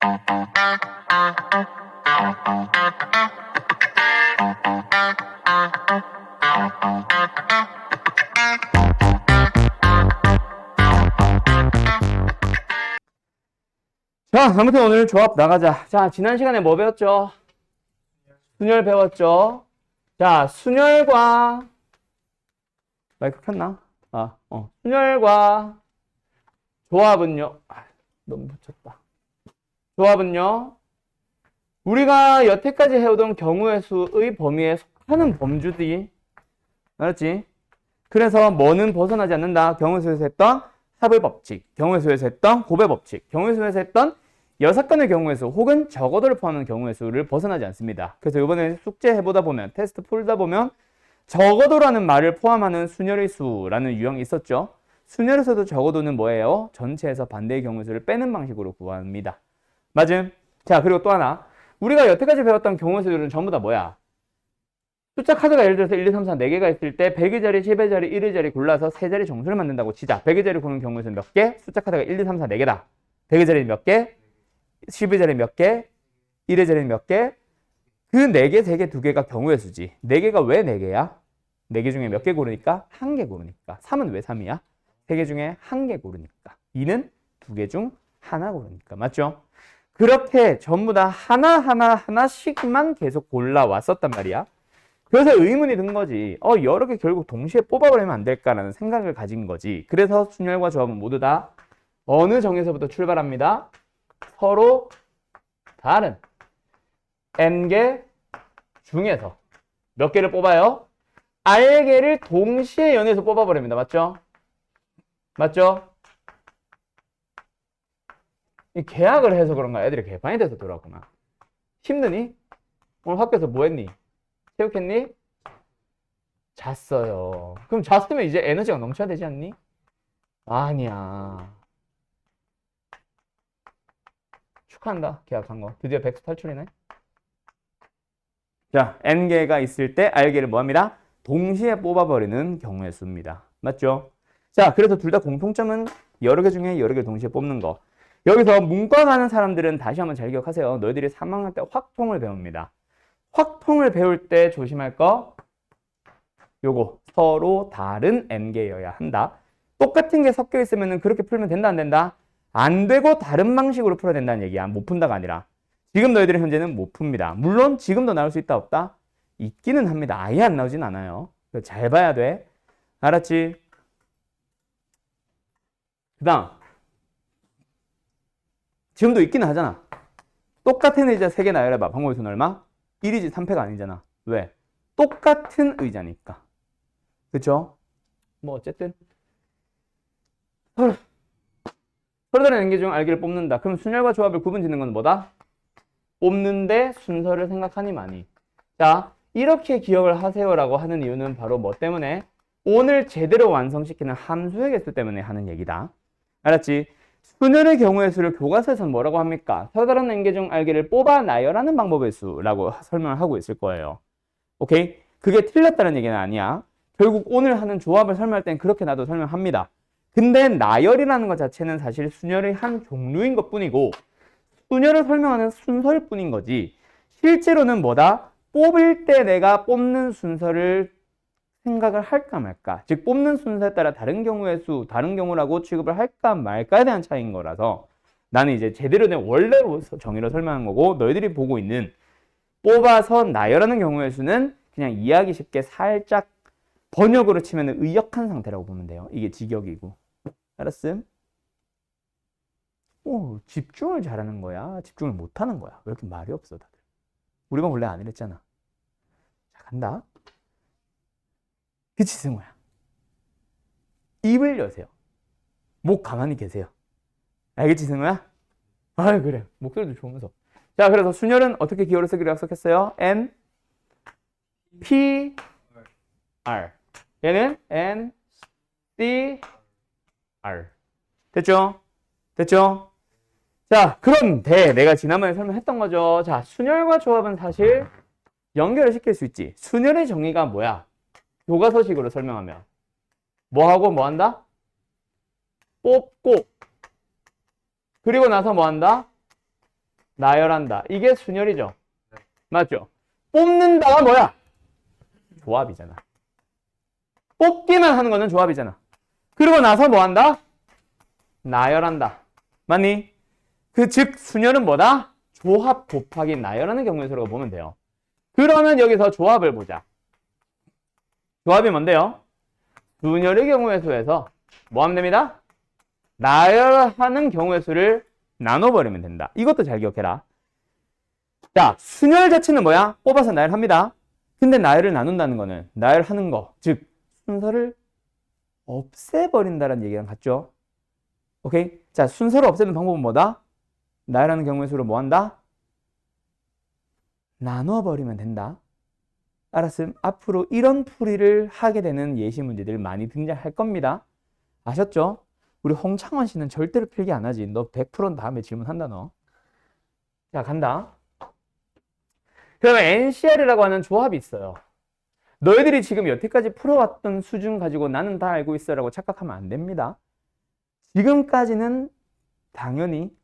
자, 아무튼 오늘 조합 나가자. 자, 지난 시간에 뭐 배웠죠? 순열 배웠죠? 자, 순열과 마이크 켰나? 순열과 조합은요. 너무 붙였다. 조합은요. 우리가 여태까지 해오던 경우의 수의 범위에 속하는 범주들이 알았지? 그래서 뭐는 벗어나지 않는다. 경우의 수에서 했던 합의 법칙, 경우의 수에서 했던 곱의 법칙, 경우의 수에서 했던 6건의 경우의 수 혹은 적어도를 포함하는 경우의 수를 벗어나지 않습니다. 그래서 이번에 숙제 해보다 보면 테스트 풀다 보면 적어도라는 말을 포함하는 순열의 수라는 유형이 있었죠. 순열에서도 적어도는 뭐예요? 전체에서 반대의 경우의 수를 빼는 방식으로 구합니다. 맞음? 자, 그리고 또 하나. 우리가 여태까지 배웠던 경우의 수들은 전부 다 뭐야? 숫자 카드가 예를 들어서 1, 2, 3, 4, 4개가 있을 때 100의 자리, 10의 자리, 1의 자리 골라서 3자리 정수를 만든다고 치자. 100의 자리 고른 경우의 수는 몇 개? 숫자 카드가 1, 2, 3, 4, 4개다. 100의 자리 몇 개? 10의 자리 몇 개? 1의 자리 몇 개? 그 4개, 3개, 2개가 경우의 수지. 4개가 왜 4개야? 4개 중에 몇 개 고르니까? 1개 고르니까. 3은 왜 3이야? 3개 중에 1개 고르니까. 2는 2개 중 하나 고르니까. 맞죠? 그렇게 전부 다 하나씩만 계속 골라왔었단 말이야. 그래서 의문이 든 거지. 여러 개 결국 동시에 뽑아버리면 안 될까라는 생각을 가진 거지. 그래서 순열과 조합은 모두 다 어느 정에서부터 출발합니다. 서로 다른 n개 중에서 몇 개를 뽑아요? r개를 동시에 연해서 뽑아버립니다. 맞죠? 맞죠? 이 계약을 해서 그런가 애들이 개판이 돼서 돌아왔구나. 힘드니? 오늘 학교에서 뭐 했니? 체육했니? 잤어요. 그럼 잤으면 이제 에너지가 넘쳐야 되지 않니? 아니야. 축하한다. 계약한 거. 드디어 백수 탈출이네. 자, n개가 있을 때 r개를 뭐합니다? 동시에 뽑아버리는 경우의 수입니다. 맞죠? 자, 그래서 둘 다 공통점은 여러 개 중에 여러 개 동시에 뽑는 거. 여기서 문과 가는 사람들은 다시 한번 잘 기억하세요. 너희들이 3학년 때 확통을 배웁니다. 확통을 배울 때 조심할 거 요거 서로 다른 n개여야 한다. 똑같은 게 섞여 있으면 그렇게 풀면 된다 안 된다? 안 되고 다른 방식으로 풀어야 된다는 얘기야. 못 푼다가 아니라. 지금 너희들이 현재는 못 풉니다. 물론 지금도 나올 수 있다 없다? 있기는 합니다. 아예 안 나오진 않아요. 잘 봐야 돼. 알았지? 그 다음 지금도 있기는 하잖아. 똑같은 의자 3개 나열해봐. 방법의 수는 얼마? 1이지 3패가 아니잖아. 왜? 똑같은 의자니까. 그쵸? 뭐 어쨌든 서로 다른 n개 중 r개를 뽑는다. 그럼 순열과 조합을 구분짓는 건 뭐다? 뽑는데 순서를 생각하니만이. 자, 이렇게 기억을 하세요라고 하는 이유는 바로 뭐 때문에? 오늘 제대로 완성시키는 함수의 개수 때문에 하는 얘기다. 알았지? 순열의 경우의 수를 교과서에서는 뭐라고 합니까? 서로 다른 n개 중 r개를 뽑아 나열하는 방법의 수라고 설명을 하고 있을 거예요. 오케이? 그게 틀렸다는 얘기는 아니야. 결국 오늘 하는 조합을 설명할 땐 그렇게 나도 설명합니다. 근데 나열이라는 것 자체는 사실 순열의 한 종류인 것 뿐이고 순열을 설명하는 순서일 뿐인 거지. 실제로는 뭐다? 뽑을 때 내가 뽑는 순서를 생각을 할까 말까. 즉 뽑는 순서에 따라 다른 경우의 수, 다른 경우라고 취급을 할까 말까에 대한 차이인 거라서 나는 이제 제대로 된 원래로 정의로 설명한 거고 너희들이 보고 있는 뽑아서 나열하는 경우의 수는 그냥 이해하기 쉽게 살짝 번역으로 치면 의역한 상태라고 보면 돼요. 이게 직역이고. 알았음? 오, 집중을 잘하는 거야? 집중을 못하는 거야? 왜 이렇게 말이 없어 다들? 우리 반 원래 안 이랬잖아. 자, 간다. 그치 승우야? 입을 여세요. 목 가만히 계세요. 알겠지 승우야? 아 그래. 목소리도 좋으면서. 자, 그래서 순열은 어떻게 기호를 쓰기로 약속했어요? N, P, R. 얘는 N, C, R. 됐죠? 됐죠? 자, 그런데 내가 지난번에 설명했던 거죠. 자, 순열과 조합은 사실 연결을 시킬 수 있지. 순열의 정의가 뭐야? 교과서식으로 설명하면 뭐하고 뭐한다? 뽑고 그리고 나서 뭐한다? 나열한다. 이게 순열이죠. 맞죠? 뽑는다가 뭐야? 조합이잖아. 뽑기만 하는 거는 조합이잖아. 그리고 나서 뭐 한다? 나열한다. 맞니? 즉 순열은 뭐다? 조합 곱하기 나열하는 경우의 수라고 보면 돼요. 그러면 여기서 조합을 보자. 조합이 뭔데요? 순열의 경우의 수에서 뭐 하면 됩니다? 나열하는 경우의 수를 나눠버리면 된다. 이것도 잘 기억해라. 자, 순열 자체는 뭐야? 뽑아서 나열합니다. 근데 나열을 나눈다는 거는 나열하는 거, 즉 순서를 없애버린다는 얘기랑 같죠? 오케이? 자, 순서를 없애는 방법은 뭐다? 나열하는 경우의 수를 뭐 한다? 나눠버리면 된다. 알았음? 앞으로 이런 풀이를 하게 되는 예시 문제들 많이 등장할 겁니다. 아셨죠? 우리 홍창원 씨는 절대로 필기 안 하지. 너 100%는 다음에 질문한다, 너. 자, 간다. 그러면 NCR이라고 하는 조합이 있어요. 너희들이 지금 여태까지 풀어왔던 수준 가지고 나는 다 알고 있어 라고 착각하면 안 됩니다. 지금까지는 당연히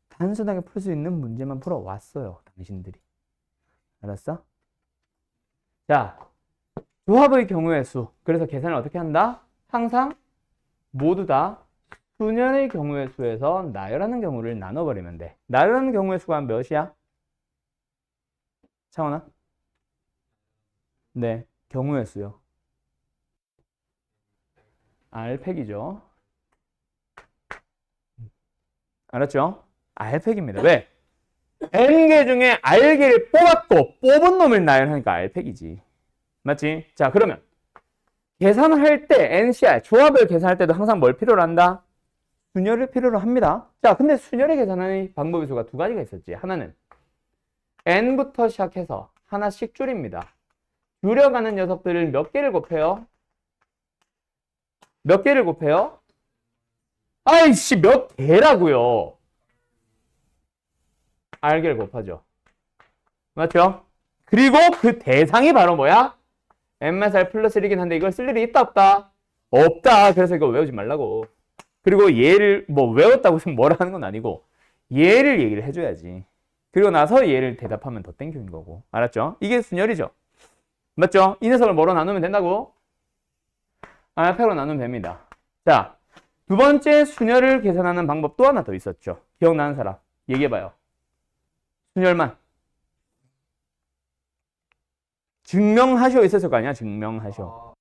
단순하게 풀 수 있는 문제만 풀어왔어요. 당신들이. 알았어? 자, 조합의 경우의 수. 그래서 계산을 어떻게 한다? 항상 모두 다 순열의 경우의 수에서 나열하는 경우를 나눠버리면 돼. 나열하는 경우의 수가 몇이야? 창원아? 네, 경우의 수요. R팩이죠. 알았죠? R팩입니다. 왜? N개 중에 R개를 뽑았고 뽑은 놈을 나열하니까 R팩이지. 맞지? 자, 그러면 계산할 때 NCR, 조합을 계산할 때도 항상 뭘 필요로 한다? 순열을 필요로 합니다. 자, 근데 순열의 계산의 방법의 수가 두 가지가 있었지. 하나는 N부터 시작해서 하나씩 줄입니다. 줄여가는 녀석들을 몇 개를 곱해요? 몇 개를 곱해요? 아이씨, 몇 개라고요? R개를 곱하죠. 맞죠? 그리고 그 대상이 바로 뭐야? M-R 플러스 1이긴 한데 이걸 쓸 일이 있다 없다? 없다. 그래서 이거 외우지 말라고. 그리고 얘를 뭐 외웠다고 해서 뭐라 하는 건 아니고 얘를 얘기를 해줘야지. 그리고 나서 얘를 대답하면 더 땡큐인 거고. 알았죠? 이게 순열이죠. 맞죠? 이 녀석을 뭐로 나누면 된다고? R팩으로 나누면 됩니다. 자, 두 번째 순열을 계산하는 방법 또 하나 더 있었죠. 기억나는 사람 얘기해봐요. 순열만. 증명하시오 있었을 거 아니야? 증명하시오.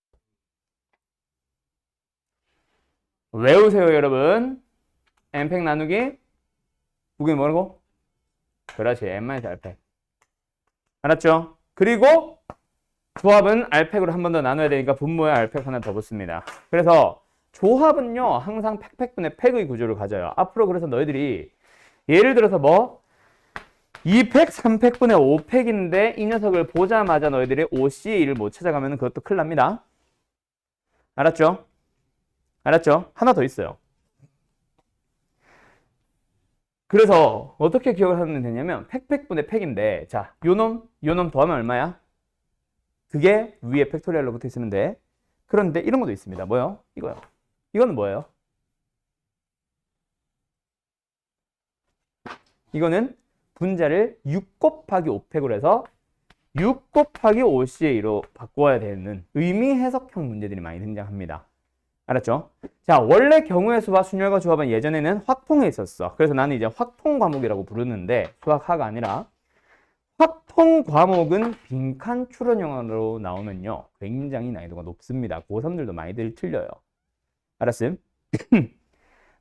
외우세요, 여러분. N팩 나누기. 그게 뭐라고? 그렇지. N-R팩. 알았죠? 그리고 조합은 R팩으로 한 번 더 나눠야 되니까 분모에 R팩 하나 더 붙습니다. 그래서 조합은요, 항상 팩팩분의 팩의 구조를 가져요. 앞으로 그래서 너희들이 예를 들어서 뭐 2팩, 3팩분의 5팩인데 이 녀석을 보자마자 너희들이 5C의 1을 못 찾아가면 그것도 큰일 납니다. 알았죠? 알았죠? 하나 더 있어요. 그래서 어떻게 기억을 하면 되냐면 팩팩분의 팩인데 자, 요놈 더하면 얼마야? 그게 위에 팩토리얼로 붙어 있으면 돼. 그런데 이런 것도 있습니다. 뭐요? 이거요. 이거는 뭐예요? 이거는 분자를 6 곱하기 5팩으로 해서 6 곱하기 5C의 2로 바꿔야 되는 의미 해석형 문제들이 많이 등장합니다. 알았죠? 자, 원래 경우의 수와 순열과 조합은 예전에는 확통에 있었어. 그래서 나는 이제 확통 과목이라고 부르는데 수학하가 아니라 확통 과목은 빈칸 추론형으로 나오면요 굉장히 난이도가 높습니다. 고3들도 많이들 틀려요. 알았음?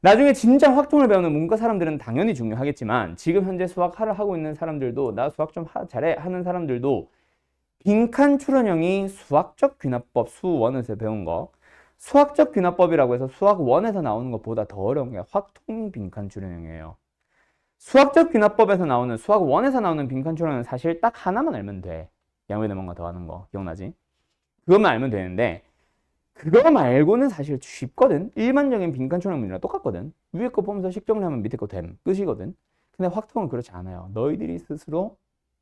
나중에 진짜 확통을 배우는 문과 사람들은 당연히 중요하겠지만 지금 현재 수학하를 하고 있는 사람들도 나 수학 좀 잘해 하는 사람들도 빈칸 추론형이 수학적 귀납법 수1에서 배운 거 수학적 귀납법이라고 해서 수학 1에서 나오는 것보다 더 어려운 게 확통 빈칸 추론형이에요. 수학적 귀납법에서 나오는 수학 1에서 나오는 빈칸 추론은 사실 딱 하나만 알면 돼. 양면에 뭔가 더하는 거 기억나지? 그것만 알면 되는데 그거 말고는 사실 쉽거든. 일반적인 빈칸 추론 문제랑 똑같거든. 위에 거 보면서 식정리하면 밑에 거 됨 끝이거든. 근데 확통은 그렇지 않아요. 너희들이 스스로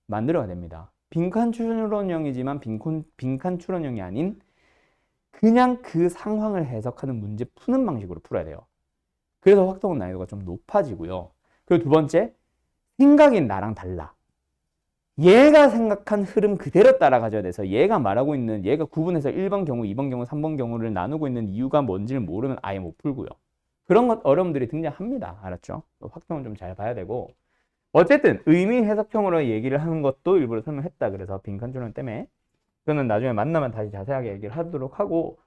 만들어야 됩니다. 빈칸 추론형이지만 빈칸 추론형이 아닌 그냥 그 상황을 해석하는 문제 푸는 방식으로 풀어야 돼요. 그래서 확통은 난이도가 좀 높아지고요. 그리고 두 번째, 생각인 나랑 달라. 얘가 생각한 흐름 그대로 따라가줘야 돼서 얘가 말하고 있는 얘가 구분해서 1번 경우, 2번 경우, 3번 경우를 나누고 있는 이유가 뭔지를 모르면 아예 못 풀고요. 그런 것 어려움들이 등장합니다. 알았죠? 확정은 좀 잘 봐야 되고. 어쨌든 의미 해석형으로 얘기를 하는 것도 일부러 설명했다. 그래서 빈칸 줄임 때문에. 그거는 나중에 만나면 다시 자세하게 얘기를 하도록 하고.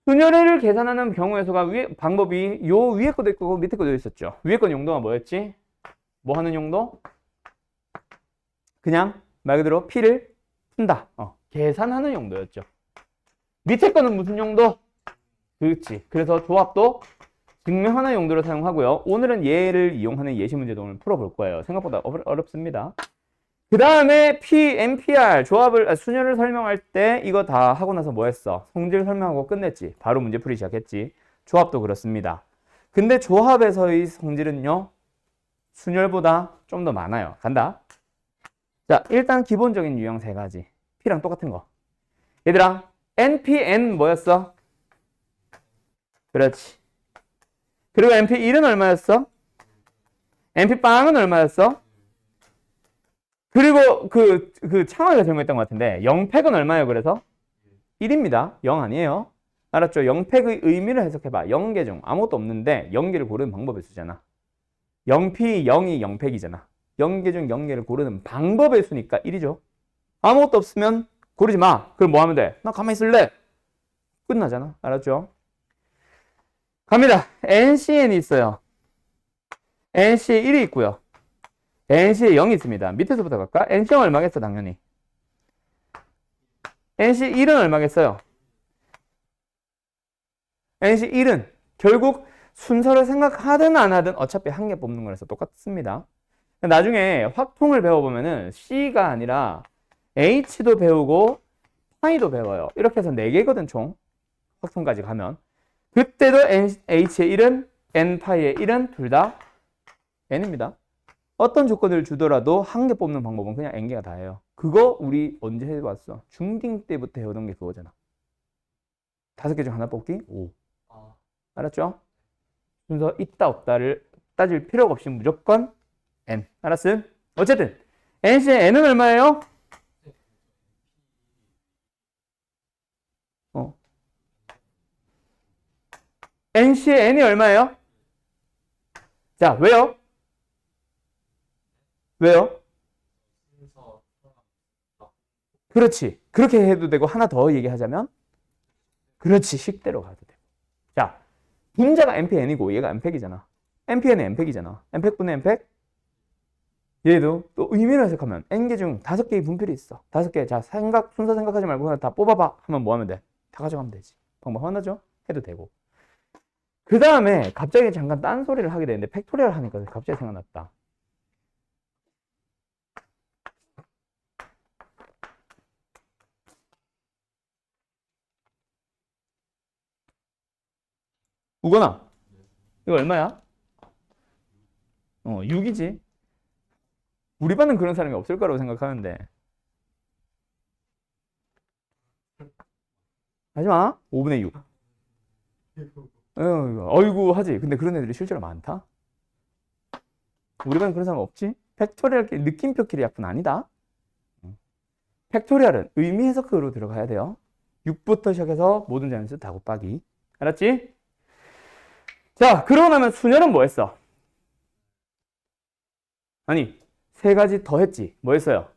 순열애를 계산하는 경우의 수가 방법이 요 위에 것도 있고 밑에 것도 있었죠. 위에 건 용도가 뭐였지? 뭐 하는 용도? 그냥 말 그대로 P를 푼다. 계산하는 용도였죠. 밑에 거는 무슨 용도? 그렇지. 그래서 조합도 증명하는 용도로 사용하고요. 오늘은 얘를 이용하는 예시 문제도 오늘 풀어볼 거예요. 생각보다 어렵습니다. 그 다음에 NPR 순열을 설명할 때 이거 다 하고 나서 뭐 했어? 성질 설명하고 끝냈지. 바로 문제 풀이 시작했지. 조합도 그렇습니다. 근데 조합에서의 성질은요, 순열보다 좀 더 많아요. 간다. 자, 일단 기본적인 유형 세 가지. P랑 똑같은 거. 얘들아, NPN 뭐였어? 그렇지. 그리고 NP1은 얼마였어? NP빵은 얼마였어? 그리고 창원이가 제공했던 것 같은데 0팩은 얼마예요? 그래서 1입니다. 0 아니에요. 알았죠? 0팩의 의미를 해석해봐. 0개 중 아무것도 없는데 0개를 고르는 방법을 쓰잖아. 0P, 0이 0팩이잖아. 0개 중 0개를 고르는 방법의 수니까 1이죠. 아무것도 없으면 고르지 마. 그럼 뭐 하면 돼? 나 가만히 있을래. 끝나잖아. 알았죠? 갑니다. NCN이 있어요. NC에 1이 있고요. NC에 0이 있습니다. 밑에서부터 갈까? NC는 얼마겠어? 당연히. NC 1은 얼마겠어요? NC 1은 결국 순서를 생각하든 안 하든 어차피 한 개 뽑는 거라서 똑같습니다. 나중에 확통을 배워보면은 C가 아니라 H도 배우고 P도 배워요. 이렇게 해서 4개거든 총. 확통까지 가면. 그때도 H의 1은 N파이의 1은 둘 다 N입니다. 어떤 조건을 주더라도 한 개 뽑는 방법은 그냥 N개가 다예요. 그거 우리 언제 해봤어? 중딩 때부터 해오던 게 그거잖아. 5개 중 하나 뽑기? 5. 알았죠? 순서 있다 없다를 따질 필요가 없이 무조건 N. 알았음? 어쨌든 NC의 N은 얼마예요? NC의 N이 얼마예요? 자, 왜요? 왜요? 그렇지. 그렇게 해도 되고 하나 더 얘기하자면 그렇지. 식대로 가도 되고. 자, 분자가 NPN이고 얘가 NPEC이잖아. NPN은 NPEC이잖아. NPEC분의 NPEC? 얘도 또 의미를 해석하면 N개 중 5개의 분필이 있어. 5개. 자, 순서 생각하지 말고 하나 다 뽑아봐. 하면 뭐 하면 돼? 다 가져가면 되지. 방법 하나죠? 해도 되고. 그 다음에 갑자기 잠깐 딴소리를 하게 되는데 팩토리얼 하니까 갑자기 생각났다. 우건아, 이거 얼마야? 6이지. 우리 반은 그런 사람이 없을 거라고 생각하는데. 하지마. 5분의 6. 어이구 하지. 근데 그런 애들이 실제로 많다. 우리 반은 그런 사람 없지? 팩토리얼 느낌표 키리약분 아니다. 팩토리얼은 의미 해석으로 들어가야 돼요. 6부터 시작해서 모든 자연수 다 곱하기. 알았지? 자, 그러고 나면 순열은 뭐 했어? 아니, 3가지 더 했지. 뭐 했어요?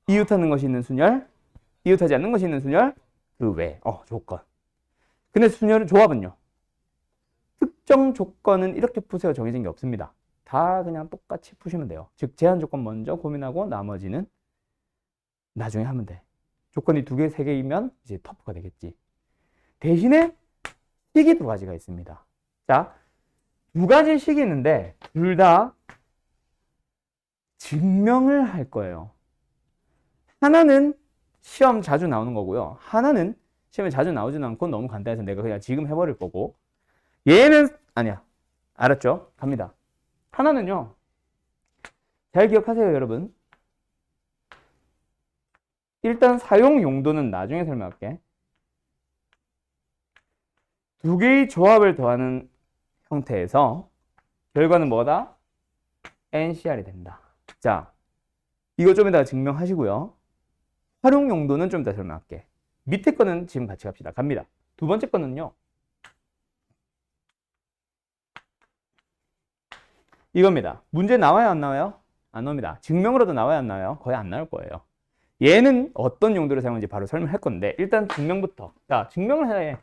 이웃하는 것이 있는 순열, 이웃하지 않는 것이 있는 순열, 그 외. 조건. 근데 순열은 조합은요. 특정 조건은 이렇게 푸세요. 정해진 게 없습니다. 다 그냥 똑같이 푸시면 돼요. 즉 제한 조건 먼저 고민하고 나머지는 나중에 하면 돼. 조건이 2개, 3개이면 이제 터프가 되겠지. 대신에 식이 2가지가 있습니다. 자, 2가지 식이 있는데 둘 다 증명을 할 거예요. 하나는 시험 자주 나오는 거고요. 하나는 시험에 자주 나오지는 않고 너무 간단해서 내가 그냥 지금 해버릴 거고. 얘는 아니야. 알았죠? 갑니다. 하나는요. 잘 기억하세요, 여러분. 일단 사용 용도는 나중에 설명할게. 2개의 조합을 더하는 형태에서 결과는 뭐다? NCR이 된다. 자, 이거 좀 이따가 증명하시고요. 활용 용도는 좀 이따 설명할게. 밑에 거는 지금 같이 갑시다. 갑니다. 두 번째 거는요. 이겁니다. 문제 나와요, 안 나와요? 안 나옵니다. 증명으로도 나와요, 안 나와요? 거의 안 나올 거예요. 얘는 어떤 용도로 사용하는지 바로 설명할 건데 일단 증명부터. 자, 증명을 해야 해.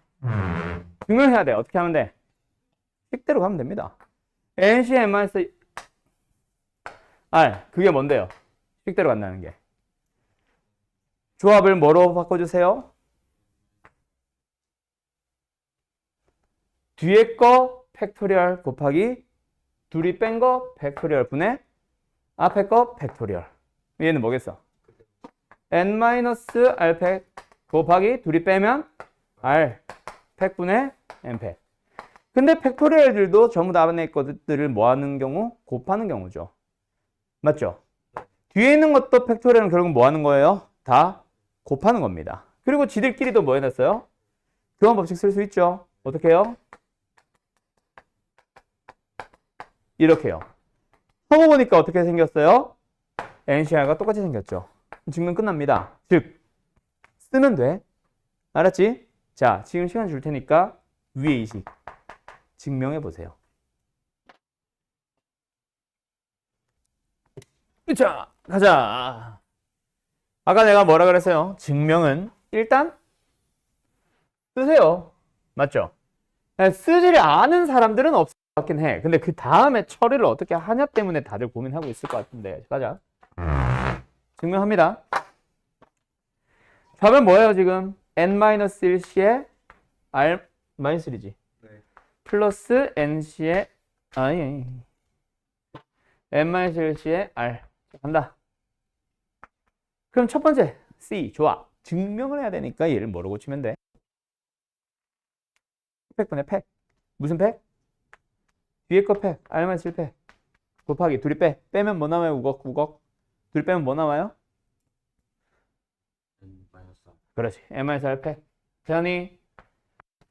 증명을 해야 돼. 어떻게 하면 돼? 식대로 가면 됩니다. NCMR 그게 뭔데요? 식대로 간다는 게. 조합을 뭐로 바꿔주세요? 뒤에 거 팩토리얼 곱하기 둘이 뺀 거 팩토리얼 분의 앞에 거 팩토리얼. 얘는 뭐겠어? n-r 팩 곱하기 둘이 빼면 r 팩분의 n 팩. 근데 팩토리얼들도 전부 다 안에 것들을 뭐 하는 경우? 곱하는 경우죠. 맞죠? 뒤에 있는 것도 팩토리얼은 결국 뭐 하는 거예요? 다 곱하는 겁니다. 그리고 지들끼리도 뭐 해놨어요? 교환 법칙 쓸 수 있죠. 어떻게 해요? 이렇게요. 하고 보니까 어떻게 생겼어요? NCR과 똑같이 생겼죠. 증명 끝납니다. 즉, 쓰면 돼. 알았지? 자, 지금 시간 줄 테니까 위에 이식 증명해 보세요. 자, 가자. 아까 내가 뭐라 그랬어요? 증명은 일단 쓰세요. 맞죠? 쓰지를 않은 사람들은 없을 것 같긴 해. 근데 그 다음에 처리를 어떻게 하냐 때문에 다들 고민하고 있을 것 같은데. 가자. 증명합니다. 답은 뭐예요, 지금? n-1c의 r-3지. 네. 플러스 nC의 n-1c의 r. 간다. 그럼 첫 번째 C 좋아. 증명을 해야 되니까 얘를 뭐로 고치면 돼? 팩분의 팩. 무슨 팩? 뒤에 거 팩. r-1 팩. 곱하기 둘이 빼. 빼면 뭐 나와요? 우걱 우걱. 둘이 빼면 뭐 나와요? 그렇지. n-r 팩. 대현이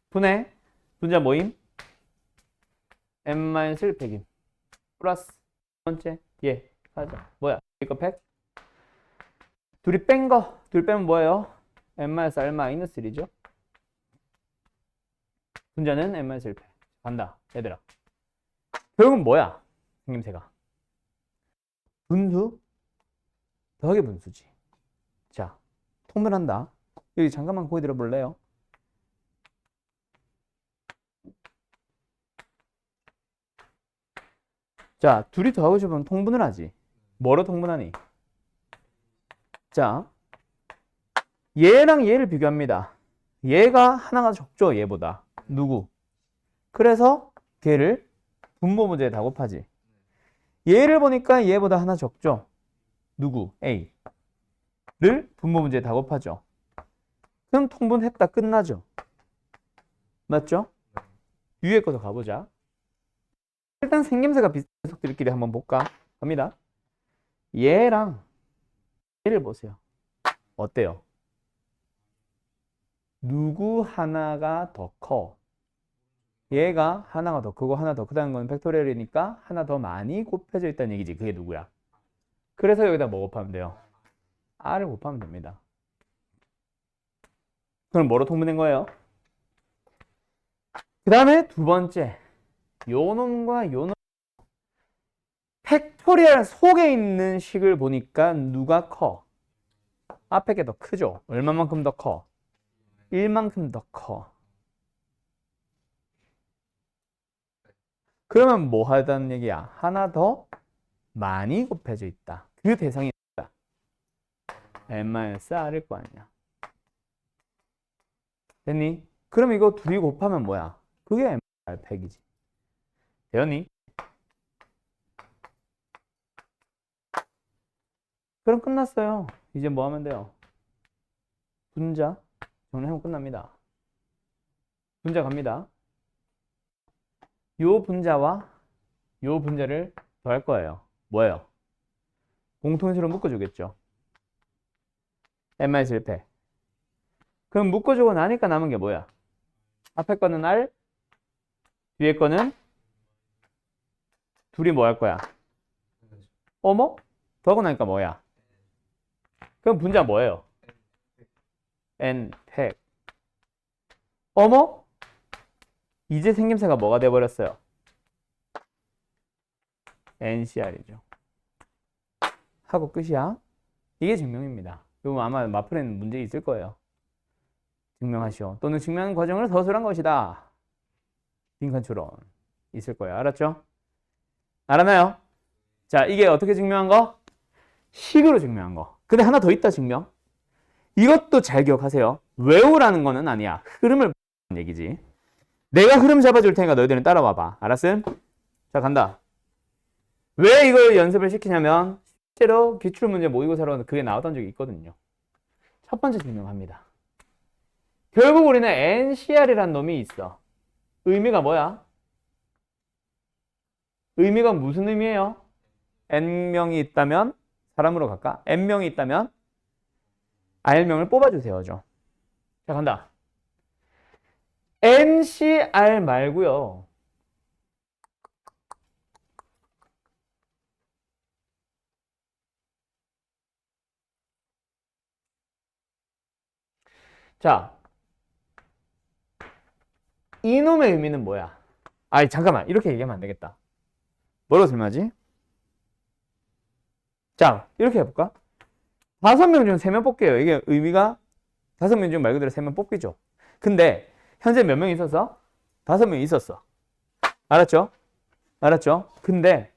분의 분자 모임 n-1 팩임. 플러스 두 번째 얘 가자. 뭐야? 이거 팩. 둘이 뺀 거. 둘 빼면 뭐예요? n-r-3죠. 분자는 n-1 팩. 간다. 얘들아. 결국은 뭐야? 생김새가. 분수 더하기 분수지. 자, 통분한다. 여기 잠깐만 거기 들어볼래요? 자, 둘이 더하고 싶으면 통분을 하지. 뭐로 통분하니? 자, 얘랑 얘를 비교합니다. 얘가 하나가 적죠, 얘보다. 누구? 그래서 걔를 분모 문제에 다 곱하지. 얘를 보니까 얘보다 하나 적죠. 누구? A를 분모 문제에 다 곱하죠. 그럼 통분했다 끝나죠. 맞죠? 위에 거서 가보자. 일단 생김새가 비슷한 녀석들끼리 한번 볼까? 갑니다. 얘랑 얘를 보세요. 어때요? 누구 하나가 더 커? 얘가 하나가 더 크고 하나 더 크다는 건 팩토리얼이니까 하나 더 많이 곱해져 있다는 얘기지. 그게 누구야? 그래서 여기다 뭐 곱하면 돼요? R을 곱하면 됩니다. 그럼 뭐로 통분된 거예요? 그 다음에 두 번째 요 놈과 요 놈 팩토리얼 속에 있는 식을 보니까 누가 커? 앞에 게 더 크죠? 얼마만큼 더 커? 1만큼 더 커. 그러면 뭐 하다는 얘기야? 하나 더 많이 곱해져 있다. 그 대상이 있다. n-r일 거 아니야. 됐니? 그럼 이거 둘이 곱하면 뭐야? 그게 n-r 팩이지. 되었니? 그럼 끝났어요. 이제 뭐 하면 돼요? 분자 정리하면 끝납니다. 분자 갑니다. 요 분자와 요 분자를 더할 거예요. 뭐예요? 공통인수로 묶어주겠죠. n-1 팩. 그럼 묶어주고 나니까 남은 게 뭐야? 앞에 거는 R, 뒤에 거는 둘이 뭐 할 거야? 어머? 더하고 나니까 뭐야? 그럼 분자 뭐예요? n 팩. 어머? 이제 생김새가 뭐가 돼버렸어요? NCR이죠. 하고 끝이야. 이게 증명입니다. 이거 아마 마플에는 문제 있을 거예요. 증명하시오. 또는 증명하는 과정을 서술한 것이다. 빈칸 추론 있을 거예요. 알았죠? 알았나요? 자, 이게 어떻게 증명한 거? 식으로 증명한 거. 근데 하나 더 있다, 증명. 이것도 잘 기억하세요. 외우라는 거는 아니야. 흐름을 보는 얘기지. 내가 흐름 잡아줄 테니까 너희들은 따라와봐. 알았음? 자, 간다. 왜 이걸 연습을 시키냐면 실제로 기출문제 모의고사로 그게 나왔던 적이 있거든요. 첫 번째 증명합니다. 결국 우리는 NCR이라는 놈이 있어. 의미가 뭐야? 의미가 무슨 의미예요? N명이 있다면 사람으로 갈까? N명이 있다면 R명을 뽑아주세요. 자, 간다. NCR 말고요. 자, 이놈의 의미는 뭐야? 아니, 잠깐만. 이렇게 얘기하면 안 되겠다. 뭐라고 설명하지? 자, 이렇게 해볼까? 5명 중 3명 뽑게요. 이게 의미가 5명 중 말 그대로 3명 뽑기죠. 근데 현재 몇 명 있었어? 5명 있었어. 알았죠? 알았죠? 근데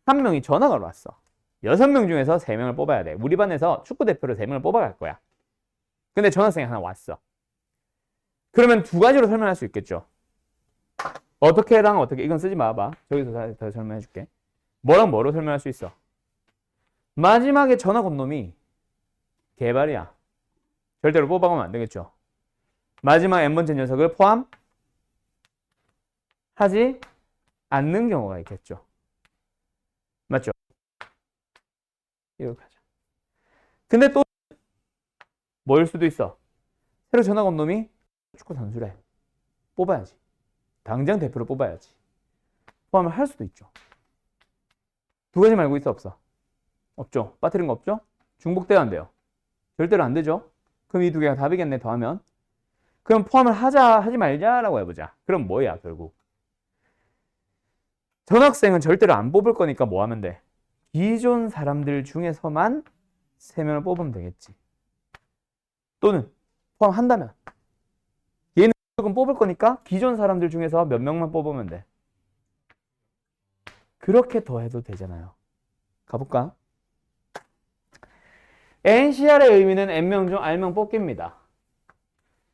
한 명이 전화가 왔어. 6명 중에서 3명을 뽑아야 돼. 우리 반에서 축구 대표로 3명을 뽑아갈 거야. 근데 전화생이 하나 왔어. 그러면 두 가지로 설명할 수 있겠죠. 어떻게랑 어떻게. 이건 쓰지 마봐. 저기서 더 설명해 줄게. 뭐랑 뭐로 설명할 수 있어? 마지막에 전화 건 놈이 개발이야. 절대로 뽑아가면 안 되겠죠. 마지막 n번째 녀석을 포함하지 않는 경우가 있겠죠. 맞죠? 이렇게 하자. 근데 또 뭐일 수도 있어. 새로 전화 건 놈이 축구 선수래. 뽑아야지. 당장 대표로 뽑아야지. 포함을 할 수도 있죠. 두 가지 말고 있어, 없어? 없죠. 빠뜨린 거 없죠? 중복돼야 안 돼요. 절대로 안 되죠. 그럼 이 두 개가 답이겠네, 더하면. 그럼 포함을 하지 말자라고 해보자. 그럼 뭐야, 결국? 전학생은 절대로 안 뽑을 거니까 뭐 하면 돼? 기존 사람들 중에서만 3명을 뽑으면 되겠지. 또는 포함한다면 얘는 무조건 뽑을 거니까 기존 사람들 중에서 몇 명만 뽑으면 돼. 그렇게 더해도 되잖아요. 가볼까? NCR의 의미는 N명 중 R명 뽑기입니다.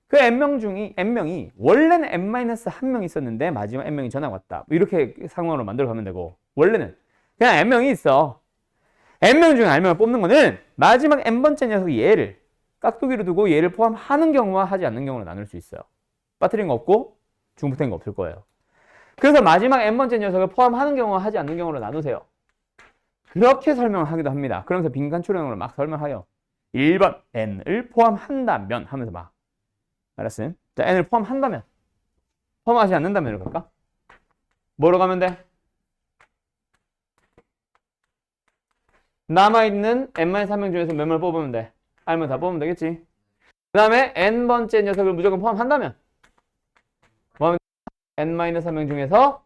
그 N명이 원래는 N-1명 있었는데 마지막 N명이 전화가 왔다. 이렇게 상황으로 만들어 가면 되고, 원래는 그냥 N명이 있어. N명 중에 R명을 뽑는 거는 마지막 N번째 녀석이 얘를 깍두기로 두고 얘를 포함하는 경우와 하지 않는 경우로 나눌 수 있어요. 빠뜨린 거 없고 중복된 거 없을 거예요. 그래서 마지막 N번째 녀석을 포함하는 경우와 하지 않는 경우로 나누세요. 그렇게 설명하기도 합니다. 그러면서 빈칸 추론으로 막 설명하여 1번 N을 포함한다면 하면서 막. 알았어요? 자, N을 포함한다면. 포함하지 않는다면 이렇게 할까? 뭐로 가면 돼? 남아있는 N-3명 중에서 몇 명을 뽑으면 돼? R면 다 뽑으면 되겠지. 그 다음에 N번째 녀석을 무조건 포함한다면 뭐 하면 N-3명 중에서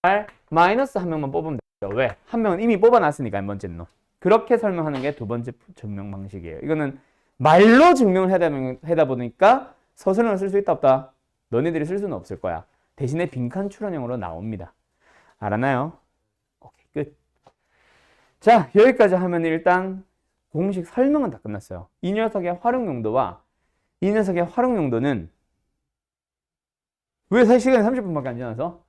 R-1명만 뽑으면 되죠. 왜? 한 명은 이미 뽑아놨으니까 N번째 놈. 그렇게 설명하는 게 두 번째 증명 방식이에요. 이거는 말로 증명을 하다 보니까 서술형을 쓸 수 있다 없다? 너네들이 쓸 수는 없을 거야. 대신에 빈칸 추론형으로 나옵니다. 알았나요? 오케이, 끝. 자, 여기까지 하면 일단 공식 설명은 다 끝났어요. 이 녀석의 활용 용도와 이 녀석의 활용 용도는 왜 사실 시간이 30분밖에 안 지나서?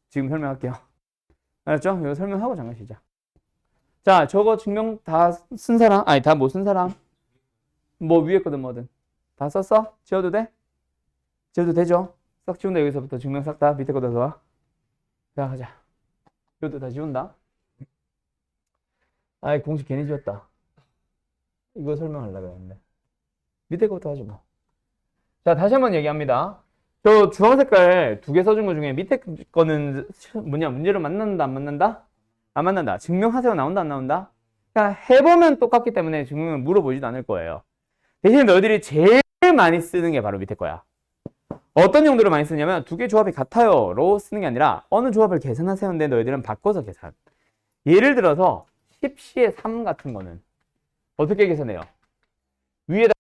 지금 설명할게요. 알았죠? 이거 설명하고 잠깐 쉬자. 자, 저거 증명 다 쓴 사람? 아니, 다 못 쓴 사람? 뭐 위에 거든 뭐든 다 썼어? 지워도 돼? 지워도 되죠? 싹 지운다. 여기서부터 증명 싹 다 밑에 거다 서. 자, 가자. 이것도 다 지운다. 아이, 공식 괜히 지웠다. 이거 설명하려고 했는데 밑에 거부터 하지 뭐. 자, 다시 한번 얘기합니다. 저 주황 색깔 두 개 써준 거 중에 밑에 거는 문제로 만난다, 안 만난다? 안 만난다. 증명하세요. 나온다, 안 나온다? 그러니까 해보면 똑같기 때문에 증명은 물어보지도 않을 거예요. 대신 너희들이 제일 많이 쓰는 게 바로 밑에 거야. 어떤 용도로 많이 쓰냐면 두 개 조합이 같아요로 쓰는 게 아니라 어느 조합을 계산하세요인데 너희들은 바꿔서 계산. 예를 들어서 10C의 3 같은 거는 어떻게 계산해요? 위에다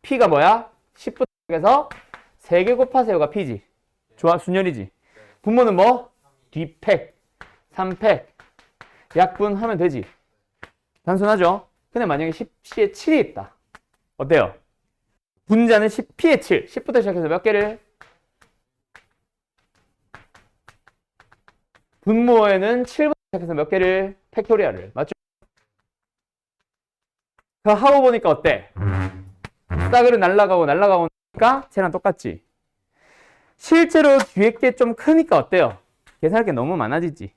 P가 뭐야? 10부터 해서 3개 곱하세요가 P지. 조합 순열이지. 분모는 뭐? D팩, 3팩, 약분하면 되지. 단순하죠? 근데 만약에 10C에 7이 있다. 어때요? 분자는 10P에 7. 10부터 시작해서 몇 개를? 분모에는 7부터 시작해서 몇 개를? 팩토리얼을. 맞죠? 그 하고 보니까 어때? 싸그리 날라가고 날라가니까 쟤랑 똑같지. 실제로 뒤에 게 좀 크니까 어때요? 계산할 게 너무 많아지지.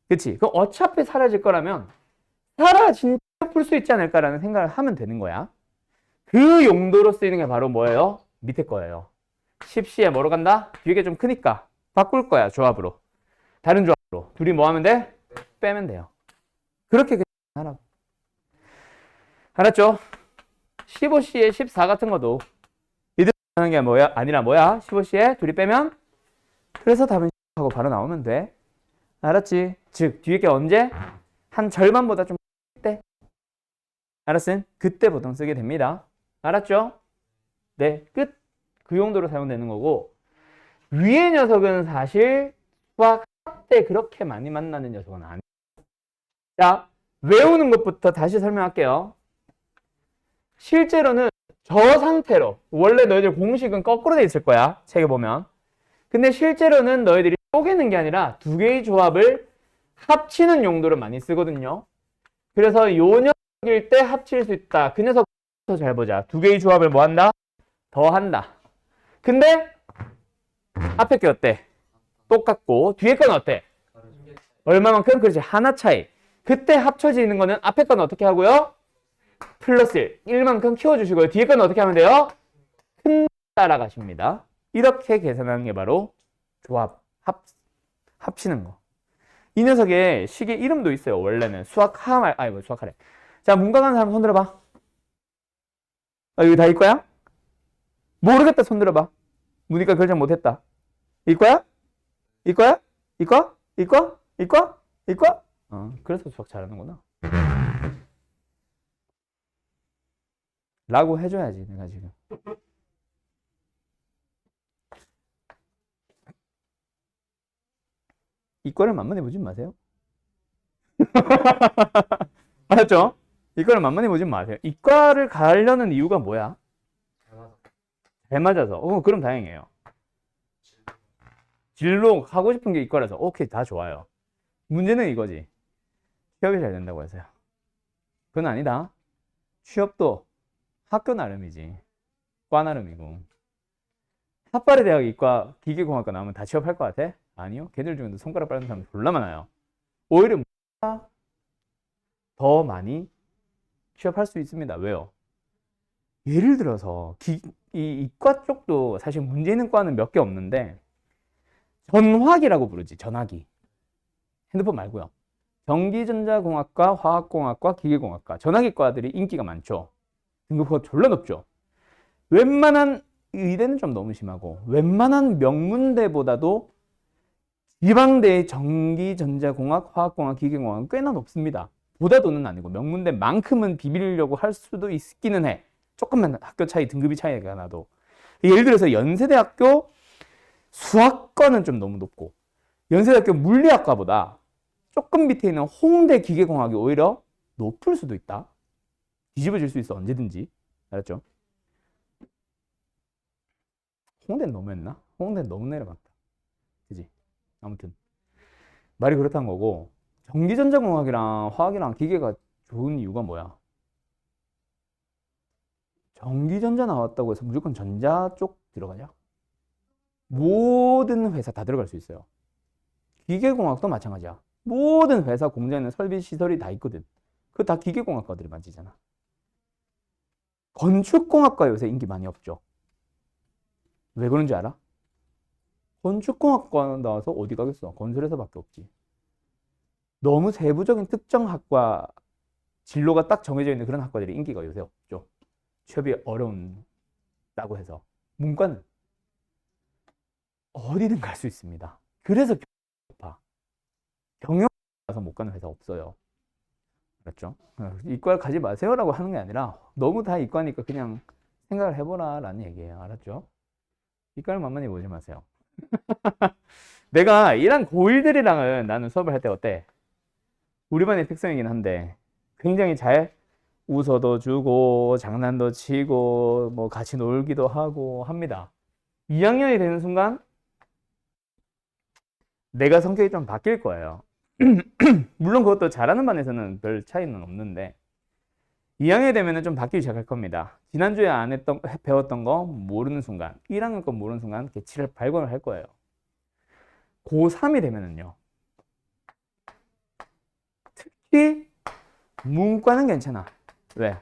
그치? 그럼 어차피 사라질 거라면 진짜 풀 수 있지 않을까라는 생각을 하면 되는 거야. 그 용도로 쓰이는 게 바로 뭐예요? 밑에 거예요. 10C에 뭐로 간다? 뒤에 게 좀 크니까 바꿀 거야, 조합으로. 다른 조합으로. 둘이 뭐 하면 돼? 빼면 돼요. 그렇게 하라고. 알았죠? 15C에 14 같은 것도 이들 하는 게 뭐야? 아니라 뭐야? 15C에 둘이 빼면 그래서 답은 하고 바로 나오면 돼. 알았지? 즉 뒤에 게 언제? 한 절반보다 좀 때. 알았음? 그때 보통 쓰게 됩니다. 알았죠? 네, 끝. 그 용도로 사용되는 거고 위의 녀석은 사실 수학 때 그렇게 많이 만나는 녀석은 아니에요. 자, 외우는 것부터 다시 설명할게요. 실제로는 저 상태로 원래 너희들 공식은 거꾸로 돼 있을 거야. 책에 보면. 근데 실제로는 너희들이 쪼개는 게 아니라 두 개의 조합을 합치는 용도로 많이 쓰거든요. 그래서 요 녀석일 때 합칠 수 있다. 그 녀석부터 잘 보자. 두 개의 조합을 뭐 한다? 더한다. 근데 앞에 게 어때? 똑같고 뒤에 건 어때? 얼마만큼? 그렇지. 하나 차이. 그때 합쳐지는 거는 앞에 건 어떻게 하고요? 플러스 1만큼 키워주시고요. 뒤에 건 어떻게 하면 돼요? 큰 따라가십니다. 이렇게 계산하는 게 바로 조합, 합치는 거. 이 녀석의 식의 이름도 있어요. 원래는 수학하말, 아니 뭐 수학하래. 자, 문과 가는 사람 손 들어봐. 여기 다 이거야? 모르겠다 손 들어봐. 문이과 결정 못했다. 이거야? 이거야? 이거? 이거? 이거? 이거? 그래서 수학 잘하는구나. 라고 해줘야지 내가 지금. 이거를 만만해보지 마세요. 알았죠? 이거를 만만해보지 마세요. 이과를 가려는 이유가 뭐야? 잘 맞아서. 그럼 다행이에요. 진로 하고 싶은 게 이과라서 오케이 다 좋아요. 문제는 이거지. 취업이 잘 된다고 해서요. 그건 아니다. 취업도 학교 나름이지. 과 나름이고. 핫바리 대학 이과 기계공학과 나오면 다 취업할 것 같아? 아니요. 걔들 중에도 손가락 빠른 사람 졸라 많아요. 오히려 더 많이 취업할 수 있습니다. 왜요? 예를 들어서 이 이과 쪽도 사실 문제 있는 과는 몇 개 없는데 전화기라고 부르지. 전화기. 핸드폰 말고요. 전기전자공학과, 화학공학과, 기계공학과. 전화기과들이 인기가 많죠. 등급가 졸라 높죠. 웬만한 의대는 좀 너무 심하고 웬만한 명문대보다도 지방대의 전기전자공학, 화학공학, 기계공학은 꽤나 높습니다. 보다도는 아니고 명문대만큼은 비비려고 할 수도 있기는 해. 조금만 학교 차이, 등급이 차이가 나도. 예를 들어서 연세대학교 수학과는 좀 너무 높고 연세대학교 물리학과보다 조금 밑에 있는 홍대 기계공학이 오히려 높을 수도 있다. 뒤집어질 수 있어 언제든지. 알았죠? 홍대는 너무했나? 홍대는 너무 내려갔다. 그지? 아무튼 말이 그렇다는 거고 전기전자공학이랑 화학이랑 기계가 좋은 이유가 뭐야? 전기전자 나왔다고 해서 무조건 전자 쪽 들어가냐? 모든 회사 다 들어갈 수 있어요. 기계공학도 마찬가지야. 모든 회사 공장에는 설비 시설이 다 있거든. 그거 다 기계공학과들이 만지잖아. 건축공학과 요새 인기 많이 없죠. 왜 그런지 알아? 건축공학과 나와서 어디 가겠어? 건설에서밖에 없지. 너무 세부적인 특정 학과 진로가 딱 정해져 있는 그런 학과들이 인기가 요새 없죠. 취업이 어려운다고 해서. 문과는 어디든 갈 수 있습니다. 그래서 경영 가서 못 가는 회사 없어요. 그렇죠? 이과 가지 마세요라고 하는 게 아니라 너무 다 이과니까 그냥 생각을 해보라라는 얘기예요. 알았죠? 이과를 만만히 보지 마세요. 내가 이런 고1들이랑은 나는 수업을 할 때 어때? 우리 반의 특성이긴 한데 굉장히 잘 웃어도 주고 장난도 치고 뭐 같이 놀기도 하고 합니다. 2학년이 되는 순간 내가 성격이 좀 바뀔 거예요. 물론 그것도 잘하는 반에서는 별 차이는 없는데 2학년이 되면 좀 바뀌기 시작할 겁니다. 지난주에 안 했던, 배웠던 거 모르는 순간 1학년 거 모르는 순간 개치를 발견을 할 거예요. 고3이 되면은요. 특히 문과는 괜찮아. 왜?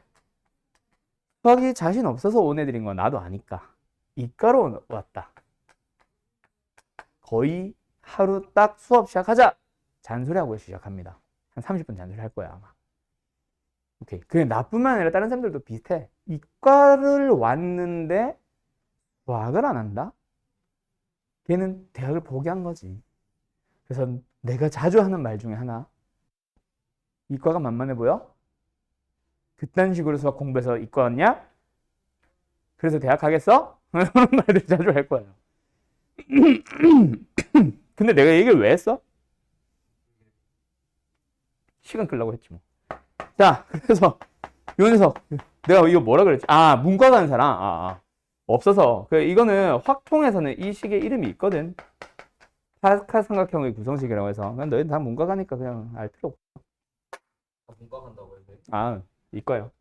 수학이 자신 없어서 온 애들인 건 나도 아니까. 이과로 왔다. 거의 하루 딱 수업 시작하자. 잔소리하고 시작합니다. 한 30분 잔소리 할 거야, 아마. 오케이. 그게 나뿐만 아니라 다른 사람들도 비슷해. 이과를 왔는데 수학을 안 한다? 걔는 대학을 포기한 거지. 그래서 내가 자주 하는 말 중에 하나. 이과가 만만해 보여? 그딴 식으로 수학 공부해서 이과 왔냐? 그래서 대학 가겠어? 그런 말들 자주 할 거예요. 근데 내가 얘기를 왜 했어? 시간 끌려고 했지 뭐. 자, 그래서 요 녀석 내가 이거 뭐라 그랬지? 아, 문과 가는 사람. 없어서. 이거는 확통에서는 이 식의 이름이 있거든. 파스칼 삼각형의 구성식이라고 해서. 그냥 너희는 다 문과 가니까 그냥 알 필요 없어. 문과 간다고 했는데. 아, 이과요.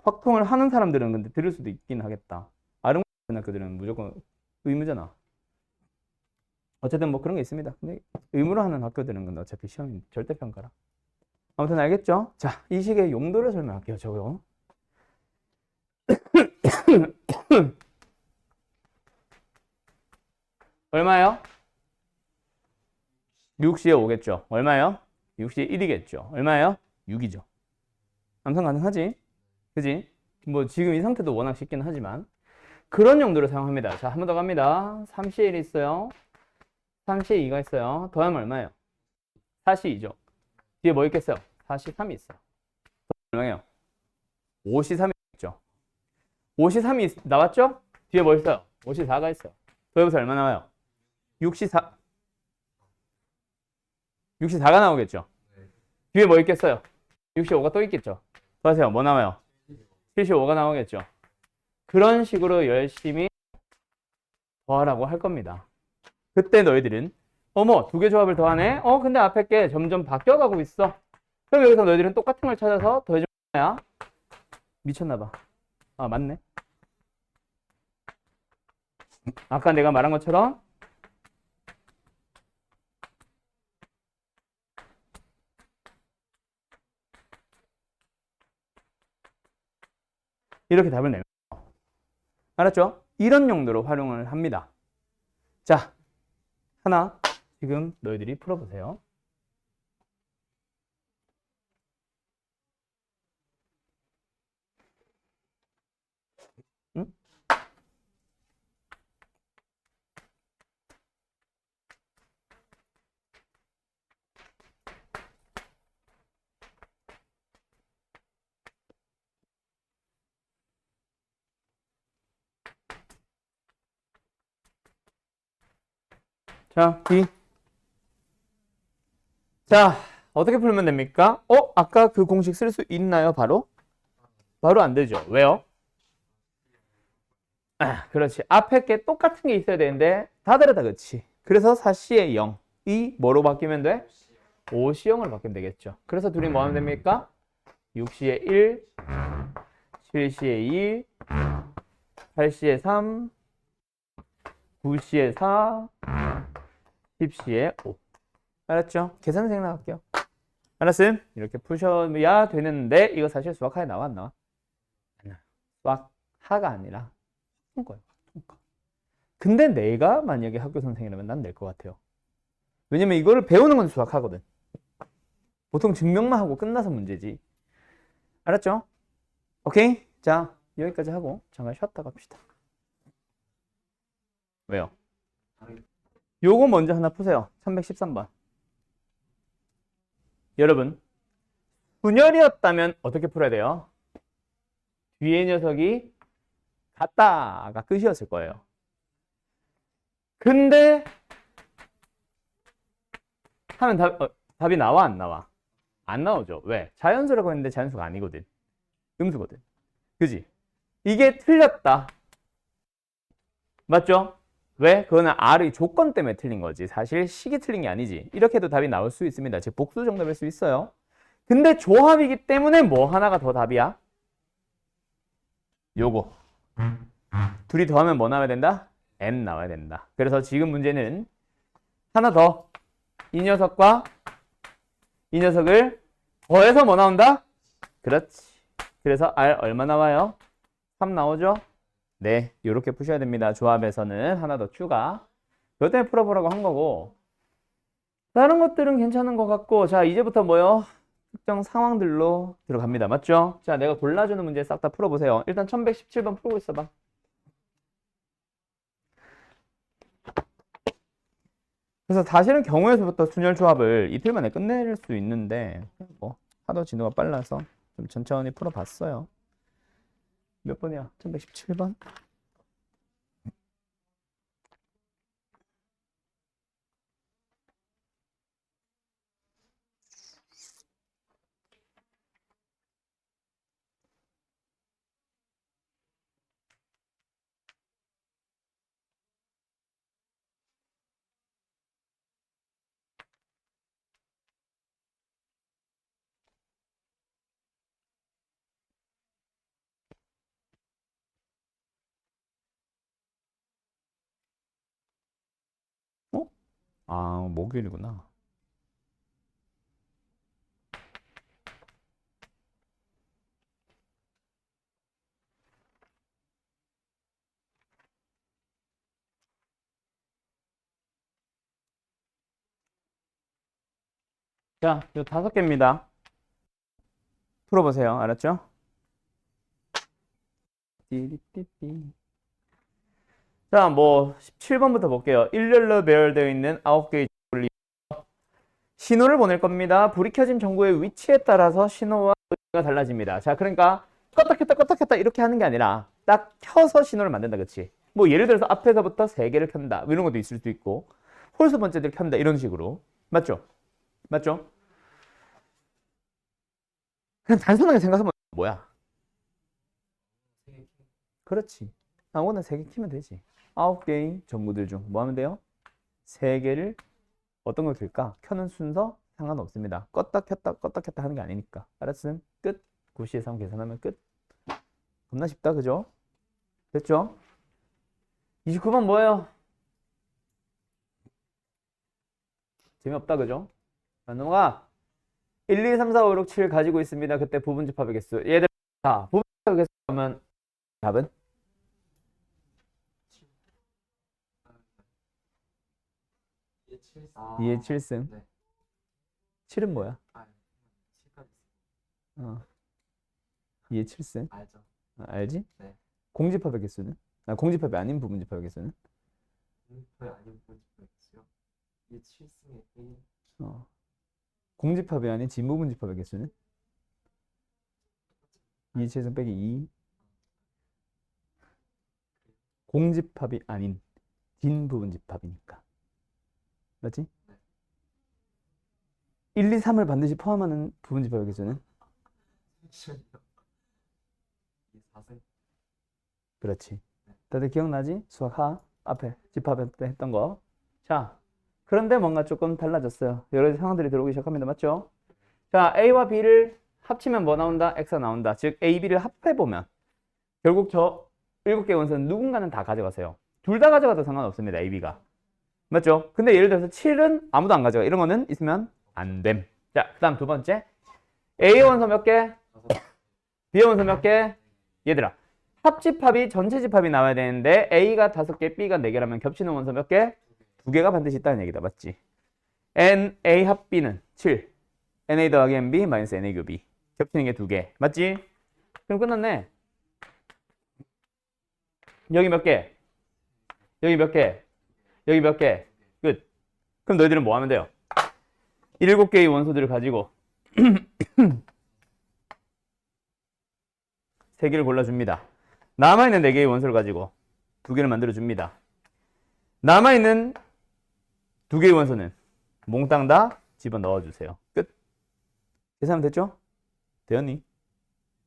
확통을 하는 사람들은 근데 들을 수도 있긴 하겠다. 아름대학교들은 무조건 의무잖아. 어쨌든 뭐 그런 게 있습니다. 근데 의무로 하는 학교들은 근데 어차피 시험이 절대평가라. 아무튼 알겠죠? 자, 이 식의 용도를 설명할게요. 저거. 얼마요? 6시에 오겠죠. 얼마요? 6시에 1이겠죠. 얼마요? 6이죠. 암산 가능하지? 그지? 뭐 지금 이 상태도 워낙 쉽긴 하지만 그런 용도로 사용합니다. 자, 한 번 더 갑니다. 3시에 1 있어요. 3시에 2가 있어요. 더하면 얼마예요? 4시 2죠. 뒤에 뭐 있겠어요? 4시 3이 있어요. 얼마예요? 5시 3이 있죠. 5시 3이 나왔죠? 뒤에 뭐 있어요? 5시 4가 있어요. 더해보세요. 얼마 나와요? 6시 4. 6시 4가 나오겠죠. 뒤에 뭐 있겠어요? 6시 5가 또 있겠죠. 더하세요. 뭐 나와요? 7시 5가 나오겠죠. 그런 식으로 열심히 더하라고 할 겁니다. 그때 너희들은 어머, 두 개 조합을 더하네? 근데 앞에 게 점점 바뀌어가고 있어. 그럼 여기서 너희들은 똑같은 걸 찾아서 더해주면 뭐야? 미쳤나봐. 아, 맞네. 아까 내가 말한 것처럼 이렇게 답을 내면 알았죠? 이런 용도로 활용을 합니다. 자, 하나 지금 너희들이 풀어보세요. 응? 자, B. 자, 어떻게 풀면 됩니까? 아까 그 공식 쓸 수 있나요? 바로? 바로 안 되죠. 왜요? 아, 그렇지. 앞에 게 똑같은 게 있어야 되는데 다 다르다, 그렇지. 그래서 4C의 0이 뭐로 바뀌면 돼? 5C형으로 바뀌면 되겠죠. 그래서 둘이 뭐 하면 됩니까? 6C의 1, 7C의 2, 8C의 3, 9C의 4, 10C의 5. 알았죠? 계산 생략할게요. 알았음? 이렇게 푸셔야 되는데 이거 사실 수학하에 나와 안 나와? 안 나와. 수학하가 아니라 통과예요. 통과. 근데 내가 만약에 학교 선생이라면 난 낼 것 같아요. 왜냐면 이거를 배우는 건 수학하거든. 보통 증명만 하고 끝나서 문제지. 알았죠? 오케이? 자, 여기까지 하고 잠깐 쉬었다 갑시다. 왜요? 요거 먼저 하나 푸세요. 313번. 여러분, 분열이었다면 어떻게 풀어야 돼요? 뒤에 녀석이 같다가 끝이었을 거예요. 근데 하면 답이 나와 안 나와? 안 나오죠. 왜? 자연수라고 했는데 자연수가 아니거든. 음수거든. 그지? 이게 틀렸다. 맞죠? 왜? 그거는 R의 조건 때문에 틀린 거지. 사실 식이 틀린 게 아니지. 이렇게 해도 답이 나올 수 있습니다. 즉 복수 정답일 수 있어요. 근데 조합이기 때문에 뭐 하나가 더 답이야? 요거. 둘이 더하면 뭐 나와야 된다? N 나와야 된다. 그래서 지금 문제는 하나 더. 이 녀석과 이 녀석을 더해서 뭐 나온다? 그렇지. 그래서 R 얼마 나와요? 3 나오죠? 네, 이렇게 푸셔야 됩니다. 조합에서는 하나 더 추가. 그것 때문에 풀어보라고 한 거고 다른 것들은 괜찮은 것 같고 자, 이제부터 뭐요? 특정 상황들로 들어갑니다. 맞죠? 자, 내가 골라주는 문제 싹 다 풀어보세요. 일단 1117번 풀고 있어봐. 그래서 사실은 경우에서부터 순열 조합을 이틀 만에 끝낼 수 있는데 뭐 하도 진도가 빨라서 좀 천천히 풀어봤어요. 몇 번이야? 1117번? 어? 아, 목요일이구나. 자, 요 5개입니다. 풀어보세요. 알았죠? 띠리띠띠. 자, 뭐 17번부터 볼게요. 일렬로 배열되어 있는 9개의 전구를 신호를 보낼 겁니다. 불이 켜진 전구의 위치에 따라서 신호와 의미가 달라집니다. 자, 그러니까 껐다 켰다 껐다 켰다 이렇게 하는 게 아니라 딱 켜서 신호를 만든다. 그치? 뭐 예를 들어서 앞에서부터 3개를 켠다. 이런 것도 있을 수 있고 홀수 번째들 켠다. 이런 식으로. 맞죠? 맞죠? 그냥 단순하게 생각하면 뭐야? 그렇지. 아무거나 3개 키면 되지. 9개의 전구들 중 뭐 하면 돼요? 3개를 어떤 걸 켤까? 켜는 순서 상관없습니다. 껐다 켰다 하는 게 아니니까. 알았음? 끝. 9시에 3 계산하면 끝. 겁나 쉽다. 그죠? 됐죠? 29번 뭐예요? 재미없다. 그죠? 자, 넘어가. 1, 2, 3, 4, 5, 6, 7 가지고 있습니다. 그때 부분집합의 개수. 얘들 다 부분집합의 개수 하면 답은? 2의 7승. 네. 7은 뭐야? 아, 7까지 어. 2의 7승. 알죠. 알지? 네. 공집합의 개수는? 아, 공집합이 아닌 부분집합의 개수는? 공집합이 아닌 공집합이었어요. 이게 7승의 1. 어. 공집합이 아닌 진부분집합의 개수는? 2의 7승 빼기 2. 공집합이 아닌 빈부분집합이니까. 맞지? 1, 2, 3을 반드시 포함하는 부분집합의 개수는? 이게 4승. 그렇지. 다들 기억나지? 수학 하 앞에 집합 때 했던 거. 자, 그런데 뭔가 조금 달라졌어요. 여러 가지 상황들이 들어오기 시작합니다. 맞죠? 자, A와 B를 합치면 뭐 나온다? X가 나온다. 즉 A, B를 합해보면 결국 저 7개 원소는 누군가는 다 가져가세요. 둘 다 가져가도 상관없습니다. A, B가. 맞죠? 근데 예를 들어서 7은 아무도 안 가져가. 이런 거는 있으면 안 됨. 자, 그 다음 두 번째. A의 원소 몇 개? B의 원소 몇 개? 얘들아, 합집합이 전체 집합이 나와야 되는데 A가 5개, B가 4개라면 겹치는 원소 몇 개? 2개가 반드시 있다는 얘기다. 맞지? N, A 합 B는 7. NA 더하기 NB 마이너스 NA 교 B. 겹치는 게 2개. 맞지? 그럼 끝났네. 여기 몇 개? 여기 몇 개? 여기 몇 개? 끝. 그럼 너희들은 뭐 하면 돼요? 7개의 원소들을 가지고 3개를 골라줍니다. 남아있는 4개의 원소를 가지고 2개를 만들어줍니다. 남아있는 2개의 원소는 몽땅 다 집어넣어주세요. 끝. 계산하면 됐죠? 되었니?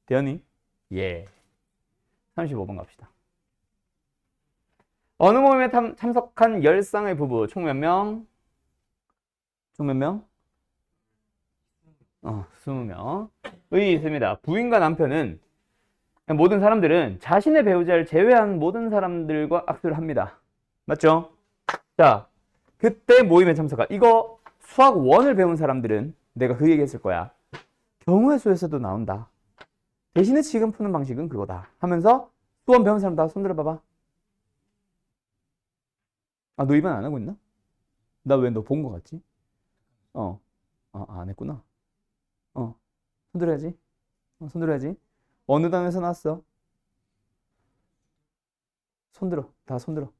되었니? 예. 35번 갑시다. 어느 모임에 참석한 10쌍의 부부 총 몇 명? 총 몇 명? 20명의 있습니다. 부인과 남편은 모든 사람들은 자신의 배우자를 제외한 모든 사람들과 악수를 합니다. 맞죠? 자, 그때 모임에 참석한 이거 수학 1을 배운 사람들은 내가 그 얘기 했을 거야. 경우의 수에서도 나온다. 대신에 지금 푸는 방식은 그거다 하면서 수원 배운 사람 다 손들어 봐봐. 아, 너 이번 안 하고 있나? 나 왜 너 본 거 같지? 안 했구나. 손들어야지. 손들어야지. 어느 단에서 나왔어? 손들어. 다 손들어.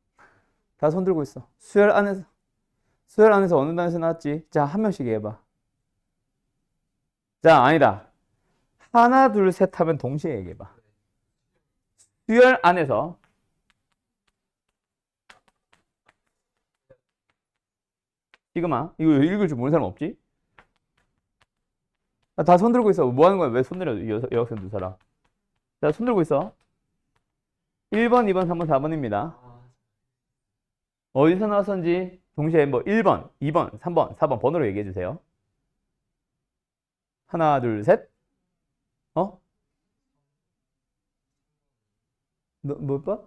다 손들고 있어. 수열 안에서 어느 단에서 나왔지? 자, 한 명씩 얘기해봐. 자, 아니다. 하나, 둘, 셋 하면 동시에 얘기해봐. 수열 안에서 시그마. 이거 읽을 줄 모르는 사람 없지? 다 손들고 있어. 뭐 하는 거야? 왜 손들어? 여학생 두 사람. 자, 손들고 있어. 1번, 2번, 3번, 4번입니다. 어디서 나왔는지 동시에 뭐 1번, 2번, 3번, 4번 번호로 얘기해 주세요. 하나, 둘, 셋. 너, 뭐 봐?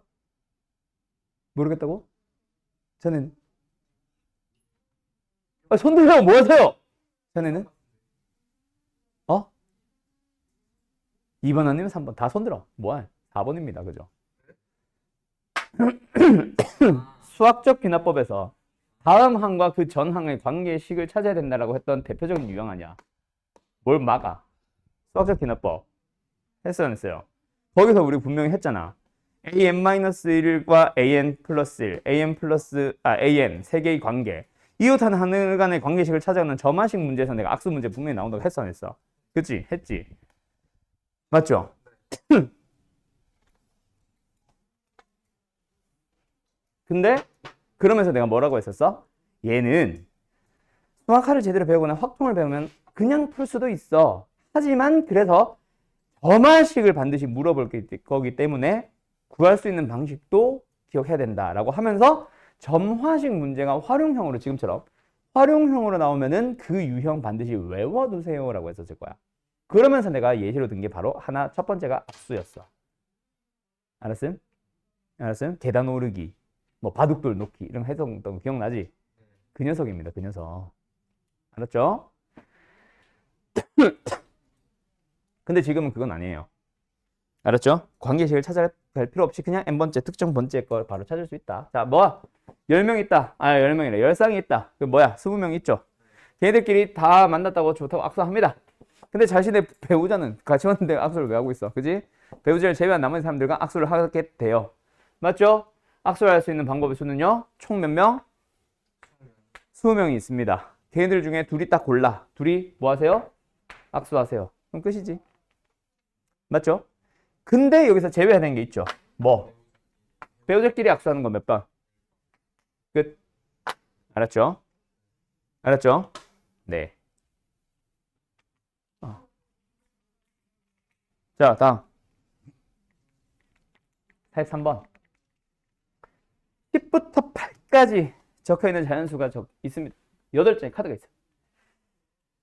모르겠다고? 저는 손들라고 뭐 하세요? 전에는 2번 아니면 3번 다 손들어. 뭐야? 4번입니다. 그죠? 수학적 귀납법에서 다음 항과 그 전 항의 관계식을 찾아야 된다라고 했던 대표적인 유형 아니야. 뭘 막아? 수학적 귀납법. 했어 안 했어요? 거기서 우리 분명히 했잖아. an-1과 an 플러스 1, an 세 개의 관계. 이웃한 하늘 간의 관계식을 찾아가는 점화식 문제에서 내가 악수 문제 분명히 나온다고 했어 안 했어? 그치? 했지? 맞죠? 근데 그러면서 내가 뭐라고 했었어? 얘는 수학화를 제대로 배우거나 확통을 배우면 그냥 풀 수도 있어. 하지만 그래서 점화식을 반드시 물어볼 거기 때문에 구할 수 있는 방식도 기억해야 된다라고 하면서 점화식 문제가 활용형으로 지금처럼 활용형으로 나오면은 그 유형 반드시 외워두세요라고 했었을 거야. 그러면서 내가 예시로 든 게 바로 하나 첫 번째가 악수였어. 알았음? 알았음? 계단 오르기, 뭐 바둑돌 놓기 이런 해석던 거 기억나지? 그 녀석입니다. 그 녀석. 알았죠? 근데 지금은 그건 아니에요. 알았죠? 관계식을 찾아갈 필요 없이 그냥 n번째 특정 번째 걸 바로 찾을 수 있다. 자, 뭐야? 10명 있다. 10명이래. 10쌍이 있다. 그 뭐야? 20명 있죠. 걔네들끼리 다 만났다고 좋다고 악수합니다. 근데 자신의 배우자는 같이 왔는데 악수를 왜 하고 있어? 그지? 배우자를 제외한 나머지 사람들과 악수를 하게 돼요. 맞죠? 악수를 할 수 있는 방법의 수는요. 총 몇 명? 20명이 있습니다. 걔네들 중에 둘이 딱 골라. 둘이 뭐 하세요? 악수하세요. 그럼 끝이지. 맞죠? 근데 여기서 제외해야 되는 게 있죠. 뭐? 배우자끼리 악수하는 건 몇 번? 끝. 알았죠? 알았죠? 네. 자, 다음. 43번. 10부터 8까지 적혀있는 자연수가 있습니다. 8장의 카드가 있어요.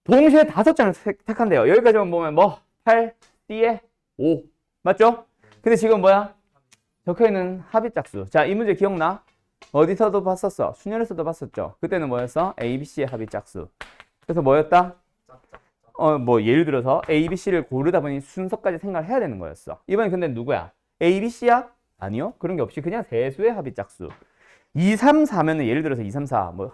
동시에 5장을 택한대요. 여기까지만 보면 뭐? 8, C에 5. 맞죠? 근데 지금 뭐야? 적혀있는 합의짝수. 자, 이 문제 기억나? 어디서도 봤었어? 순열에서도 봤었죠? 그때는 뭐였어? A, B, C의 합의짝수. 그래서 뭐였다? 뭐 예를 들어서 A, B, C를 고르다 보니 순서까지 생각을 해야 되는 거였어. 이번엔 근데 누구야? A, B, C야? 아니요. 그런 게 없이 그냥 세수의 합이 짝수. 2, 3, 4면은 예를 들어서 2, 3, 4 뭐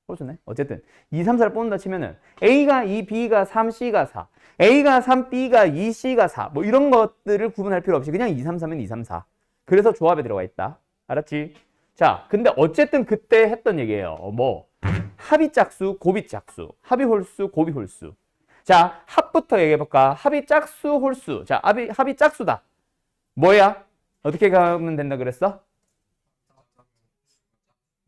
홀수네. 어쨌든 2, 3, 4를 뽑는다 치면은 A가 2, B가 3, C가 4. A가 3, B가 2, C가 4. 뭐 이런 것들을 구분할 필요 없이 그냥 2, 3, 4면 2, 3, 4. 그래서 조합에 들어가 있다. 알았지? 자, 근데 어쨌든 그때 했던 얘기예요. 뭐 합이 짝수, 곱이 짝수, 합이 홀수, 곱이 홀수. 자, 합부터 얘기해 볼까? 합이 짝수, 홀수. 자, 합이 짝수다. 뭐야? 어떻게 가면 된다 그랬어?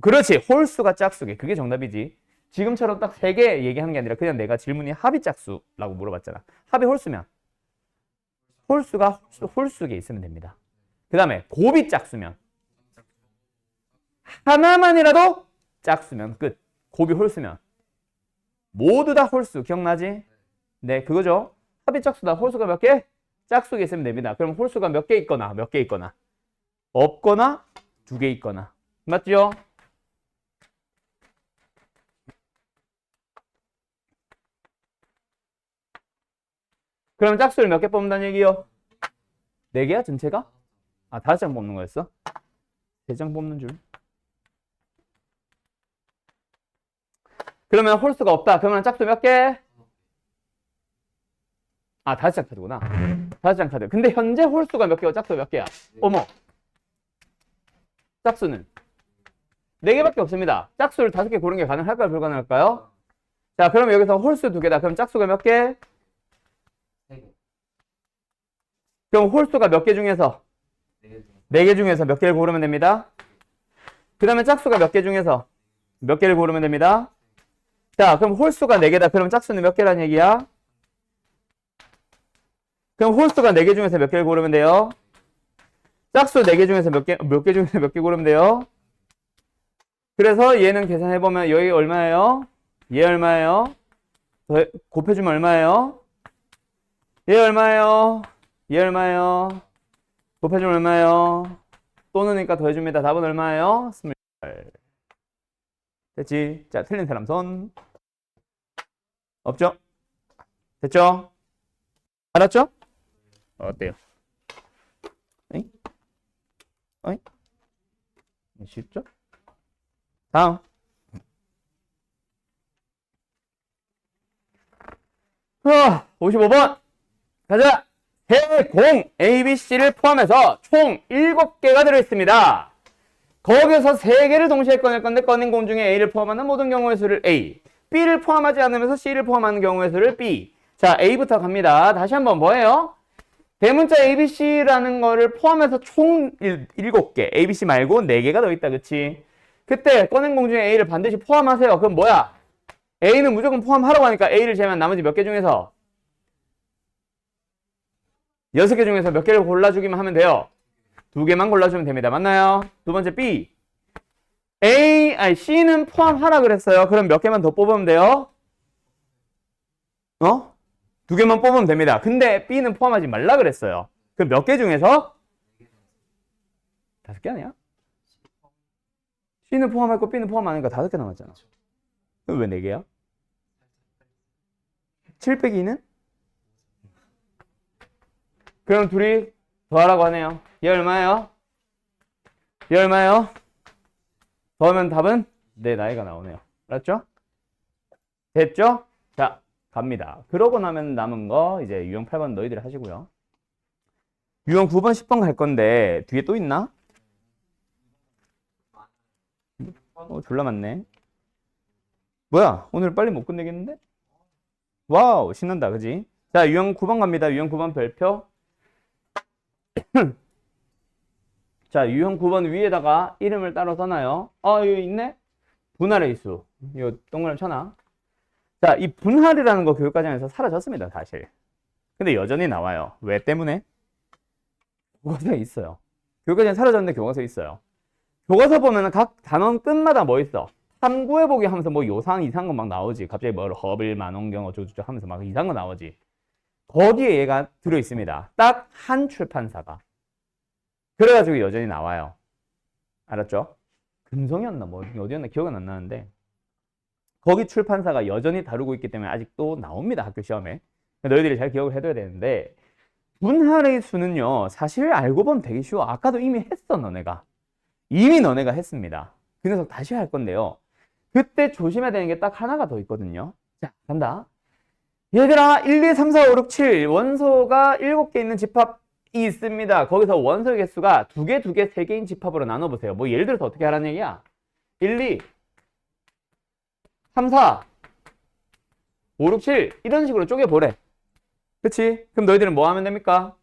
그렇지. 홀수가 짝수게. 그게 정답이지. 지금처럼 딱 세 개 얘기하는 게 아니라 그냥 내가 질문이 합이 짝수라고 물어봤잖아. 합이 홀수면 홀수가 홀수게 있으면 됩니다. 그 다음에 곱이 짝수면 하나만이라도 짝수면 끝. 곱이 홀수면 모두 다 홀수. 기억나지? 네, 그거죠. 합이 짝수다. 홀수가 몇 개? 짝수가 있으면 됩니다. 그럼 홀수가 몇 개 있거나 몇 개 있거나 없거나 두 개 있거나. 맞죠? 그럼 짝수를 몇 개 뽑는다는 얘기요? 네 개야? 전체가? 아, 5장 뽑는 거였어? 3장 뽑는 줄. 그러면 홀수가 없다. 그러면 짝수 몇 개? 아, 5장 카드구나. 5장 카드. 근데 현재 홀수가 몇 개고 짝수 몇 개야? 어머. 짝수는 4개밖에 없습니다. 짝수를 5개 고르는 게 가능할까요? 불가능할까요? 자, 그럼 여기서 홀수 2개다. 그럼 짝수가 몇 개? 3개. 그럼 홀수가 몇 개 중에서? 4개. 4개 중에서 몇 개를 고르면 됩니다. 그 다음에 짝수가 몇 개 중에서 몇 개를 고르면 됩니다. 자, 그럼 홀수가 4개다. 그럼 짝수는 몇 개란 얘기야? 그럼 홀수가 4개 중에서 몇 개를 고르면 돼요? 짝수 4개 중에서 몇 개 중에서 몇 개 고르면 돼요? 그래서 얘는 계산해보면 여기 얼마예요? 얘 얼마예요? 곱해주면 얼마예요? 얘 얼마예요? 얘 얼마예요? 곱해주면 얼마예요? 또 넣으니까 더해줍니다. 답은 얼마예요? 28. 됐지? 자, 틀린 사람 손. 없죠? 됐죠? 알았죠? 어때요? 응? 어이? 쉽죠? 다음. 55번. 가자. 해공 ABC를 포함해서 총 7개가 들어있습니다. 거기서 3개를 동시에 꺼낼 건데 꺼낸 공 중에 A를 포함하는 모든 경우의 수를 A, B를 포함하지 않으면서 C를 포함하는 경우의 수를 B. 자, A부터 갑니다. 다시 한번 뭐예요? 대문자 ABC라는 거를 포함해서 총 7개, ABC 말고 4개가 더 있다, 그치? 그때 꺼낸 공 중에 A를 반드시 포함하세요. 그럼 뭐야? A는 무조건 포함하라고 하니까 A를 제외한 나머지 몇 개 중에서 6개 중에서 몇 개를 골라주기만 하면 돼요. 2개만 골라주면 됩니다. 맞나요? 두 번째 B. C는 포함하라 그랬어요. 그럼 몇 개만 더 뽑으면 돼요? 2개만 뽑으면 됩니다. 근데 B는 포함하지 말라 그랬어요. 그럼 몇 개 중에서? 5개 아니야? C는 포함할 거 B는 포함 안 하니까 5개 남았잖아. 그럼 왜 4개야? 7 빼기 2는? 그럼 둘이 더하라고 하네요. 얘 얼마예요? 얘 얼마예요? 더하면 답은 내 나이가 나오네요. 알았죠? 됐죠? 자, 갑니다. 그러고 나면 남은 거 이제 유형 8번 너희들이 하시고요. 유형 9번, 10번 갈 건데 뒤에 또 있나? 졸라 많네. 뭐야? 오늘 빨리 못 끝내겠는데? 와우, 신난다, 그지? 자, 유형 9번 갑니다. 유형 9번 별표. 자, 유형 9번 위에다가 이름을 따로 써놔요. 여기 있네? 분할의 수. 이거 동그라미 쳐놔. 자, 이 분할이라는 거 교육과정에서 사라졌습니다, 사실. 근데 여전히 나와요. 왜 때문에? 교과서에 있어요. 교육과정에 사라졌는데 교과서에 있어요. 교과서 보면은 각 단원 끝마다 뭐 있어? 탐구해보기 하면서 뭐 요상 이상한 거 막 나오지. 갑자기 뭐 허블, 만원경 어쩌고저쩌고 하면서 막 이상한 거 나오지. 거기에 얘가 들어있습니다. 딱 한 출판사가. 그래가지고 여전히 나와요. 알았죠? 금성이었나 뭐 어디였나 기억은 안 나는데 거기 출판사가 여전히 다루고 있기 때문에 아직도 나옵니다. 학교 시험에. 너희들이 잘 기억을 해둬야 되는데 분할의 수는요, 사실 알고 보면 되게 쉬워. 아까도 이미 했어, 너네가. 이미 너네가 했습니다. 그 녀석 다시 할 건데요. 그때 조심해야 되는 게 딱 하나가 더 있거든요. 자, 간다. 얘들아, 1, 2, 3, 4, 5, 6, 7 원소가 7개 있는 집합이 있습니다. 거기서 원소의 개수가 2개, 2개, 3개인 집합으로 나눠보세요. 뭐 예를 들어서 어떻게 하라는 얘기야? 1, 2, 3, 4, 5, 6, 7 이런 식으로 쪼개보래. 그치? 그럼 너희들은 뭐 하면 됩니까?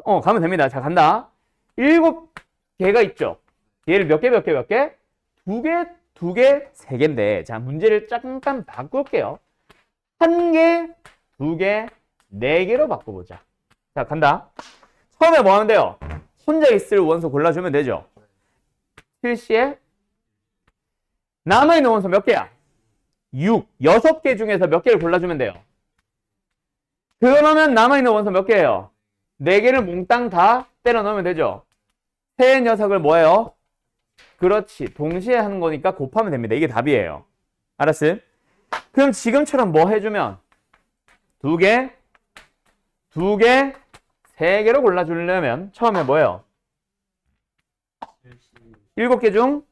가면 됩니다. 자, 간다. 7개가 있죠. 얘를 몇 개, 몇 개, 몇 개? 2개, 2개, 3개인데 자, 문제를 잠깐 바꿀게요. 1개, 2개, 4개로 바꿔보자. 자, 간다. 처음에 뭐 하면 돼요? 혼자 있을 원소 골라주면 되죠. 필시에 남아있는 원소 몇 개야? 6. 6개 중에서 몇 개를 골라주면 돼요. 그러면 남아있는 원소 몇 개예요? 4개를 몽땅 다 때려 넣으면 되죠. 세 녀석을 뭐예요? 그렇지. 동시에 하는 거니까 곱하면 됩니다. 이게 답이에요. 알았어요? 그럼 지금처럼 뭐 해주면 2개, 2개, 3개로 골라주려면 처음에 뭐예요? 7개 중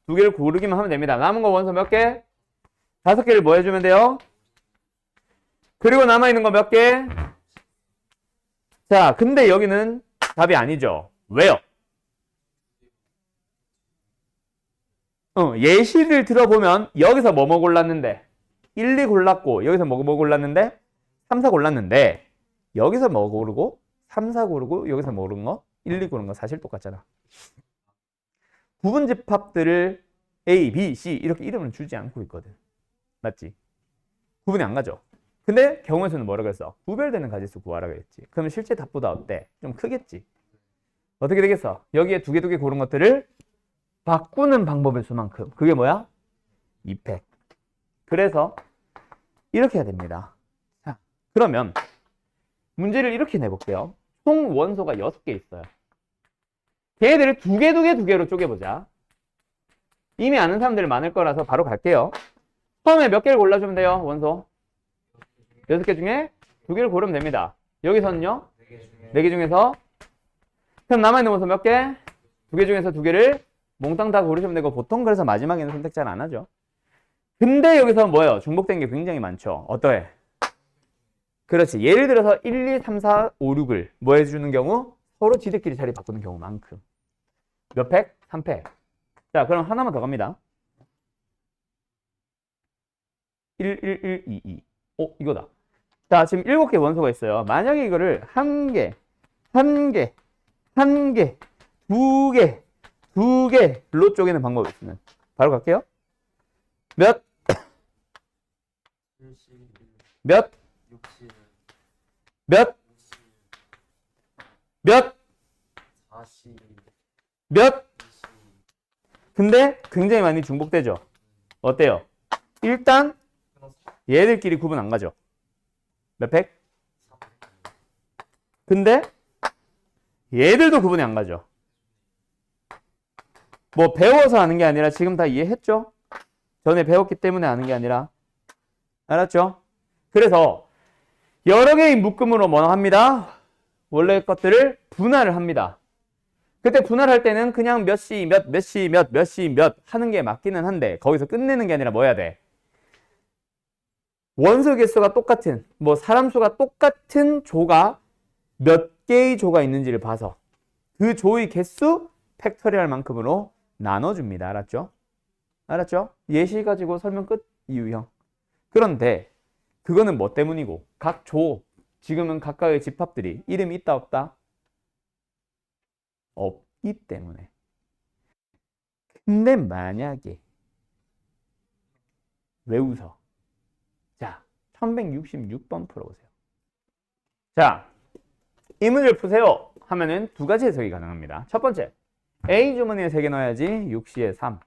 2개를 고르기만 하면 됩니다. 남은 거 원소 몇 개? 5개를 뭐 해주면 돼요? 그리고 남아있는 거 몇 개? 자, 근데 여기는 답이 아니죠. 왜요? 예시를 들어보면 여기서 뭐 골랐는데 1, 2 골랐고 여기서 뭐 골랐는데 3, 4 골랐는데 여기서 뭐 고르고 3, 4 고르고 여기서 뭐 고른 거 1, 2 고른 거 사실 똑같잖아. 부분집합들을 A, B, C 이렇게 이름을 주지 않고 있거든. 맞지? 구분이 안 가죠. 근데 경우의 수는 뭐라 그랬어? 구별되는 가지수 구하라 그랬지. 그러면 실제 답보다 어때? 좀 크겠지. 어떻게 되겠어? 여기에 2개, 2개 고른 것들을 바꾸는 방법의 수만큼. 그게 뭐야? 2팩. 그래서 이렇게 해야 됩니다. 자, 그러면 문제를 이렇게 내볼게요. 총 원소가 6개 있어요. 걔네들을 2개, 2개, 2개로 쪼개보자. 이미 아는 사람들이 많을 거라서 바로 갈게요. 처음에 몇 개를 골라주면 돼요, 원소? 6개 중에 2개를 고르면 됩니다. 여기서는요? 4개 중에서 그럼 남아있는 원소 몇 개? 2개 중에서 2개를 몽땅 다 고르시면 되고 보통 그래서 마지막에는 선택 잘 안 하죠. 근데 여기서 뭐예요? 중복된 게 굉장히 많죠. 어떠해? 그렇지. 예를 들어서 1, 2, 3, 4, 5, 6을 뭐 해주는 경우? 서로 지들끼리 자리 바꾸는 경우만큼. 몇 팩? 3팩. 자, 그럼 하나만 더 갑니다. 1, 1, 1, 2, 2. 이거다. 자, 지금 7개 원소가 있어요. 만약에 이거를 1개, 1개, 1개, 2개, 2개로 쪼개는 방법이 있으면 바로 갈게요. 몇? 몇? 몇? 몇? 몇? 근데 굉장히 많이 중복되죠. 어때요? 일단 얘들끼리 구분 안 가죠. 몇 팩? 근데 얘들도 구분이 안 가죠. 뭐 배워서 하는 게 아니라 지금 다 이해했죠? 전에 배웠기 때문에 아는 게 아니라. 알았죠? 그래서 여러 개의 묶음으로 뭐 합니다? 원래 것들을 분할을 합니다. 그때 분할할 때는 그냥 몇 시, 몇 시, 몇 시, 몇 하는 게 맞기는 한데 거기서 끝내는 게 아니라 뭐 해야 돼? 원소 개수가 똑같은, 뭐 사람 수가 똑같은 조가 몇 개의 조가 있는지를 봐서 그 조의 개수 팩토리얼 만큼으로 나눠줍니다. 알았죠? 알았죠? 예시 가지고 설명 끝, 이유형. 그런데 그거는 뭐 때문이고? 각 조, 지금은 각각의 집합들이 이름이 있다 없다? 없기 때문에. 근데 만약에 왜 웃어? 자, 1166번 풀어보세요. 자, 이 문제를 푸세요 하면은 두 가지 해석이 가능합니다. 첫 번째, A 주머니에 3개 넣어야지 6시에 3.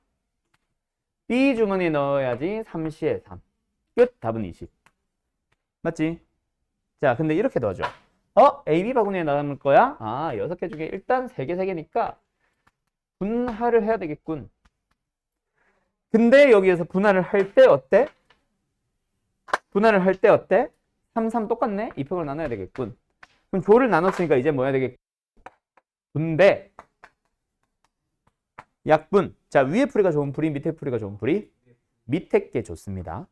B 주머니에 넣어야지 3시에 3. 끝. 답은 20. 맞지? 자, 근데 이렇게 넣어줘. A, B 바구니에 넣을 거야? 6개 중에 일단 3개, 3개니까 분할을 해야 되겠군. 근데 여기에서 분할을 할 때 어때? 분할을 할 때 어때? 3, 3 똑같네? 2팩으로 나눠야 되겠군. 그럼 조를 나눴으니까 이제 뭐야 되게 분배, 약분. 자, 위에 풀이가 좋은 풀이, 밑에 풀이가 좋은 풀이, 밑에 게 좋습니다.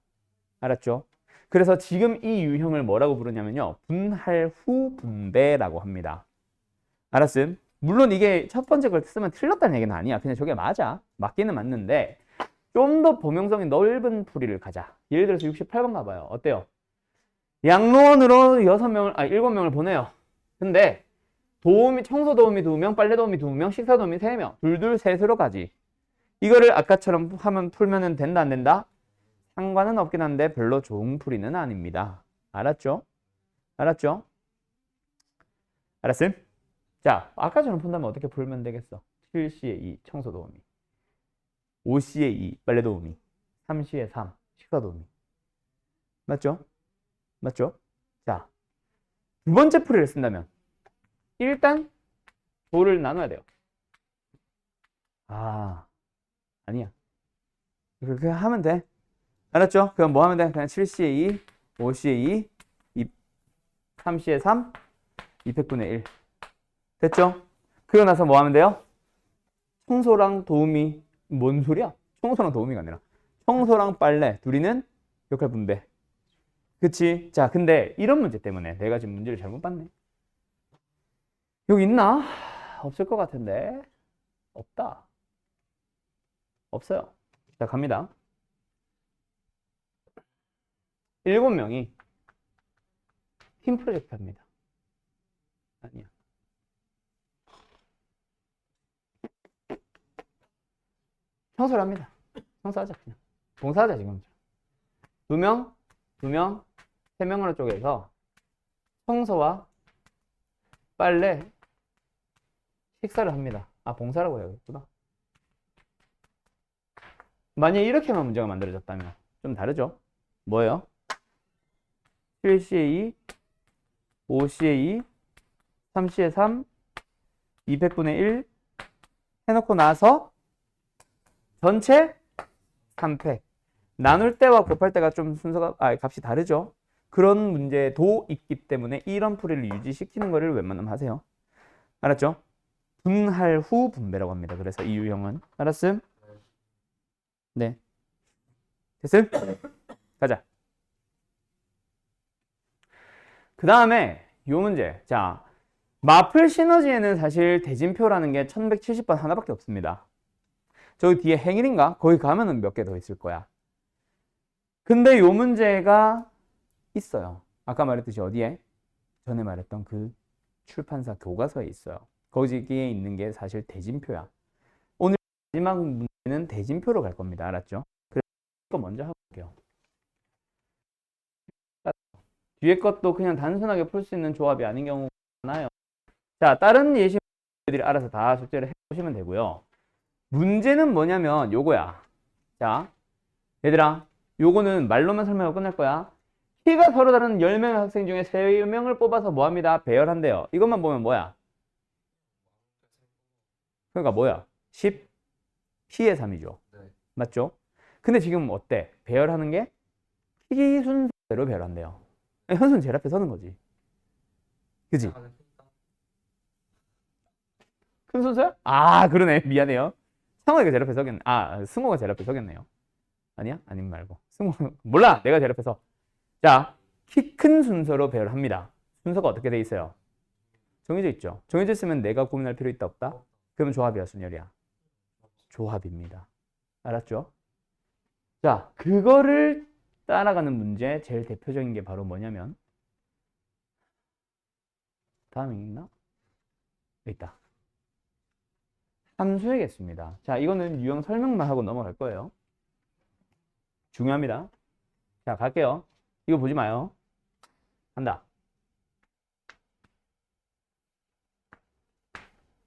알았죠? 그래서 지금 이 유형을 뭐라고 부르냐면요. 분할 후 분배라고 합니다. 알았음? 물론 이게 첫 번째 걸 쓰면 틀렸다는 얘기는 아니야. 그냥 저게 맞아. 맞기는 맞는데 좀 더 범용성이 넓은 풀이를 가자. 예를 들어서 68번 가봐요. 어때요? 양로원으로 7명을 보내요. 근데 청소 도우미 2명, 빨래 도우미 2명, 식사 도우미 3명, 둘둘 셋으로 가지. 이거를 아까처럼 풀면은 된다, 안 된다? 상관은 없긴 한데 별로 좋은 풀이는 아닙니다. 알았죠? 알았죠? 알았음? 자, 아까처럼 푼다면 어떻게 풀면 되겠어? 7C에 2, 청소 도우미. 5C에 2, 빨래 도우미. 3C에 3, 식사 도우미. 맞죠? 맞죠? 자, 두 번째 풀이를 쓴다면 일단 조를 나눠야 돼요. 아니야. 그렇게 하면 돼. 알았죠? 그럼 뭐 하면 돼? 그냥 7C에 2, 5C에 2, 3C에 3, 200분의 1. 됐죠? 그러고 나서 뭐 하면 돼요? 청소랑 도우미, 뭔 소리야? 청소랑 도우미가 아니라 청소랑 빨래 둘이는 역할 분배. 그치? 자, 근데 이런 문제 때문에 내가 지금 문제를 잘못 봤네. 여기 있나? 없을 것 같은데. 없다. 없어요. 자, 갑니다. 7명이 팀 프로젝트 합니다. 아니야. 청소를 합니다. 청소하자, 그냥. 봉사하자, 지금. 2명, 2명, 3명으로 쪼개서 청소와 빨래, 식사를 합니다. 봉사라고 해야겠구나. 만약에 이렇게만 문제가 만들어졌다면 좀 다르죠? 뭐예요? 7C에 2, 5C에 2, 3C에 3, 200분의 1 해놓고 나서 전체 3팩. 나눌 때와 곱할 때가 좀 순서가, 값이 다르죠? 그런 문제도 있기 때문에 이런 풀이를 유지시키는 거를 웬만하면 하세요. 알았죠? 분할 후 분배라고 합니다. 그래서 이 유형은. 알았음? 네. 됐음? 가자. 그 다음에 요 문제. 자, 마플 시너지에는 사실 대진표라는 게 1170번 하나밖에 없습니다. 저기 뒤에 행일인가? 거기 가면은 몇 개 더 있을 거야. 근데 요 문제가 있어요. 아까 말했듯이 어디에? 전에 말했던 그 출판사 교과서에 있어요. 거기에 있는 게 사실 대진표야. 오늘 마지막 문제는 대진표로 갈 겁니다. 알았죠? 그래서 이거 먼저 해볼게요. 뒤에 것도 그냥 단순하게 풀 수 있는 조합이 아닌 경우가 많아요. 자, 다른 예시들이 알아서 다 숙제를 해보시면 되고요. 문제는 뭐냐면 요거야. 자, 얘들아, 요거는 말로만 설명하고 끝날 거야. 키가 서로 다른 10명의 학생 중에 3명을 뽑아서 뭐합니다? 배열한대요. 이것만 보면 뭐야? 그러니까 뭐야? 10, P의 3이죠. 네. 맞죠? 근데 지금 어때? 배열하는 게 키 순서대로 배열한대요. 현수는 제일 앞에 서는 거지. 그지? 큰 순서야? 그러네. 미안해요. 상호가 제일 앞에 서겠네. 승호가 제일 앞에 서겠네요. 아니야? 아님 말고. 승호, 몰라. 내가 제일 앞에 서. 자, 키 큰 순서로 배열합니다. 순서가 어떻게 돼 있어요? 정해져 있죠. 정해져 있으면 내가 고민할 필요 있다 없다? 그러면 조합이야, 순열이야? 조합입니다. 알았죠? 자, 그거를 따라가는 문제 제일 대표적인 게 바로 뭐냐면 다음에 있나? 여기 있다. 함수이겠습니다. 자, 이거는 유형 설명만 하고 넘어갈 거예요. 중요합니다. 자, 갈게요. 이거 보지 마요. 간다.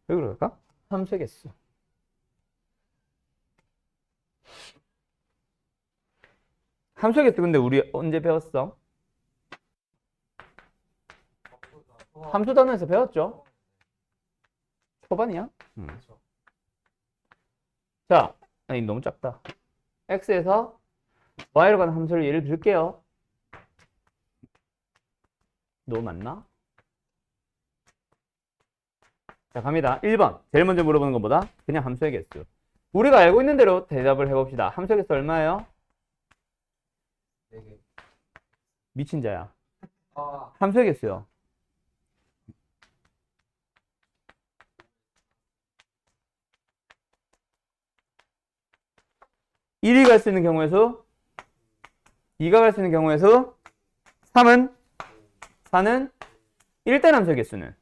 왜 그럴까? 함수의 개수. 함수의 개수 근데 우리 언제 배웠어? 함수 단원에서 배웠죠? 초반이야? 자, 아니 너무 작다. x에서 y로 가는 함수를 예를 들게요. 너무 많나? 자, 갑니다. 1번. 제일 먼저 물어보는 것보다 그냥 함수의 개수. 우리가 알고 있는 대로 대답을 해봅시다. 함수의 개수 얼마예요? 4개. 미친 자야. 아, 함수의 개수요. 1이 갈 수 있는 경우의 수, 2가 갈 수 있는 경우의 수, 3은, 4는 1대 함수의 개수는.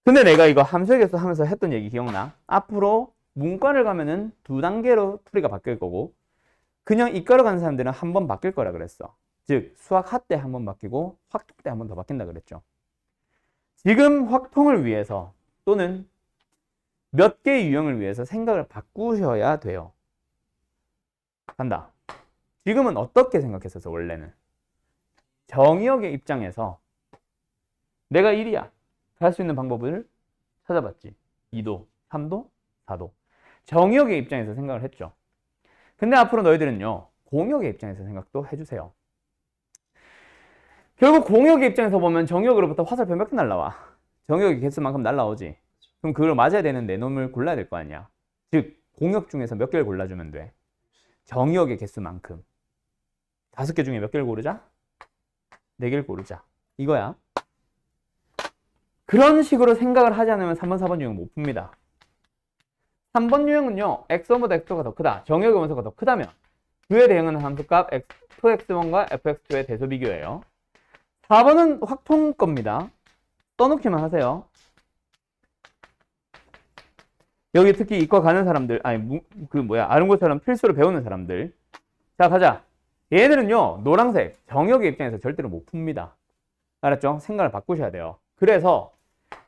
근데 내가 이거 함수의 개수 하면서 했던 얘기 기억나? 앞으로 문과를 가면은 2단계로 풀이가 바뀔 거고, 그냥 이과로 가는 사람들은 한 번 바뀔 거라 그랬어. 즉, 수학 하 때 한 번 바뀌고, 확통 때 한 번 더 바뀐다 그랬죠. 지금 확통을 위해서 또는 몇 개의 유형을 위해서 생각을 바꾸셔야 돼요. 간다. 지금은 어떻게 생각했었어, 원래는? 정의역의 입장에서 내가 1이야. 갈 수 있는 방법을 찾아봤지. 2도, 3도, 4도. 정의역의 입장에서 생각을 했죠. 근데 앞으로 너희들은요, 공역의 입장에서 생각도 해주세요. 결국 공역의 입장에서 보면 정의역으로부터 화살표 몇 개 날라와? 정의역의 개수만큼 날라오지. 그럼 그걸 맞아야 되는 내 놈을 골라야 될 거 아니야. 즉, 공역 중에서 몇 개를 골라주면 돼. 정의역의 개수만큼. 5개 중에 몇 개를 고르자? 4개를 고르자. 이거야. 그런 식으로 생각을 하지 않으면 3번, 4번 유형 못 풉니다. 3번 유형은요, x원보다 x가 더 크다. 정의역의 원소가 더 크다면 그에 대응하는 함수값 f(x1)과 f(x2)의 대소 비교예요. 4번은 확통 겁니다. 써놓기만 하세요. 여기 특히 이과 가는 사람들, 아니, 아름고처럼 필수로 배우는 사람들. 자, 가자. 얘네들은요, 노란색, 정역의 입장에서 절대로 못 풉니다. 알았죠? 생각을 바꾸셔야 돼요. 그래서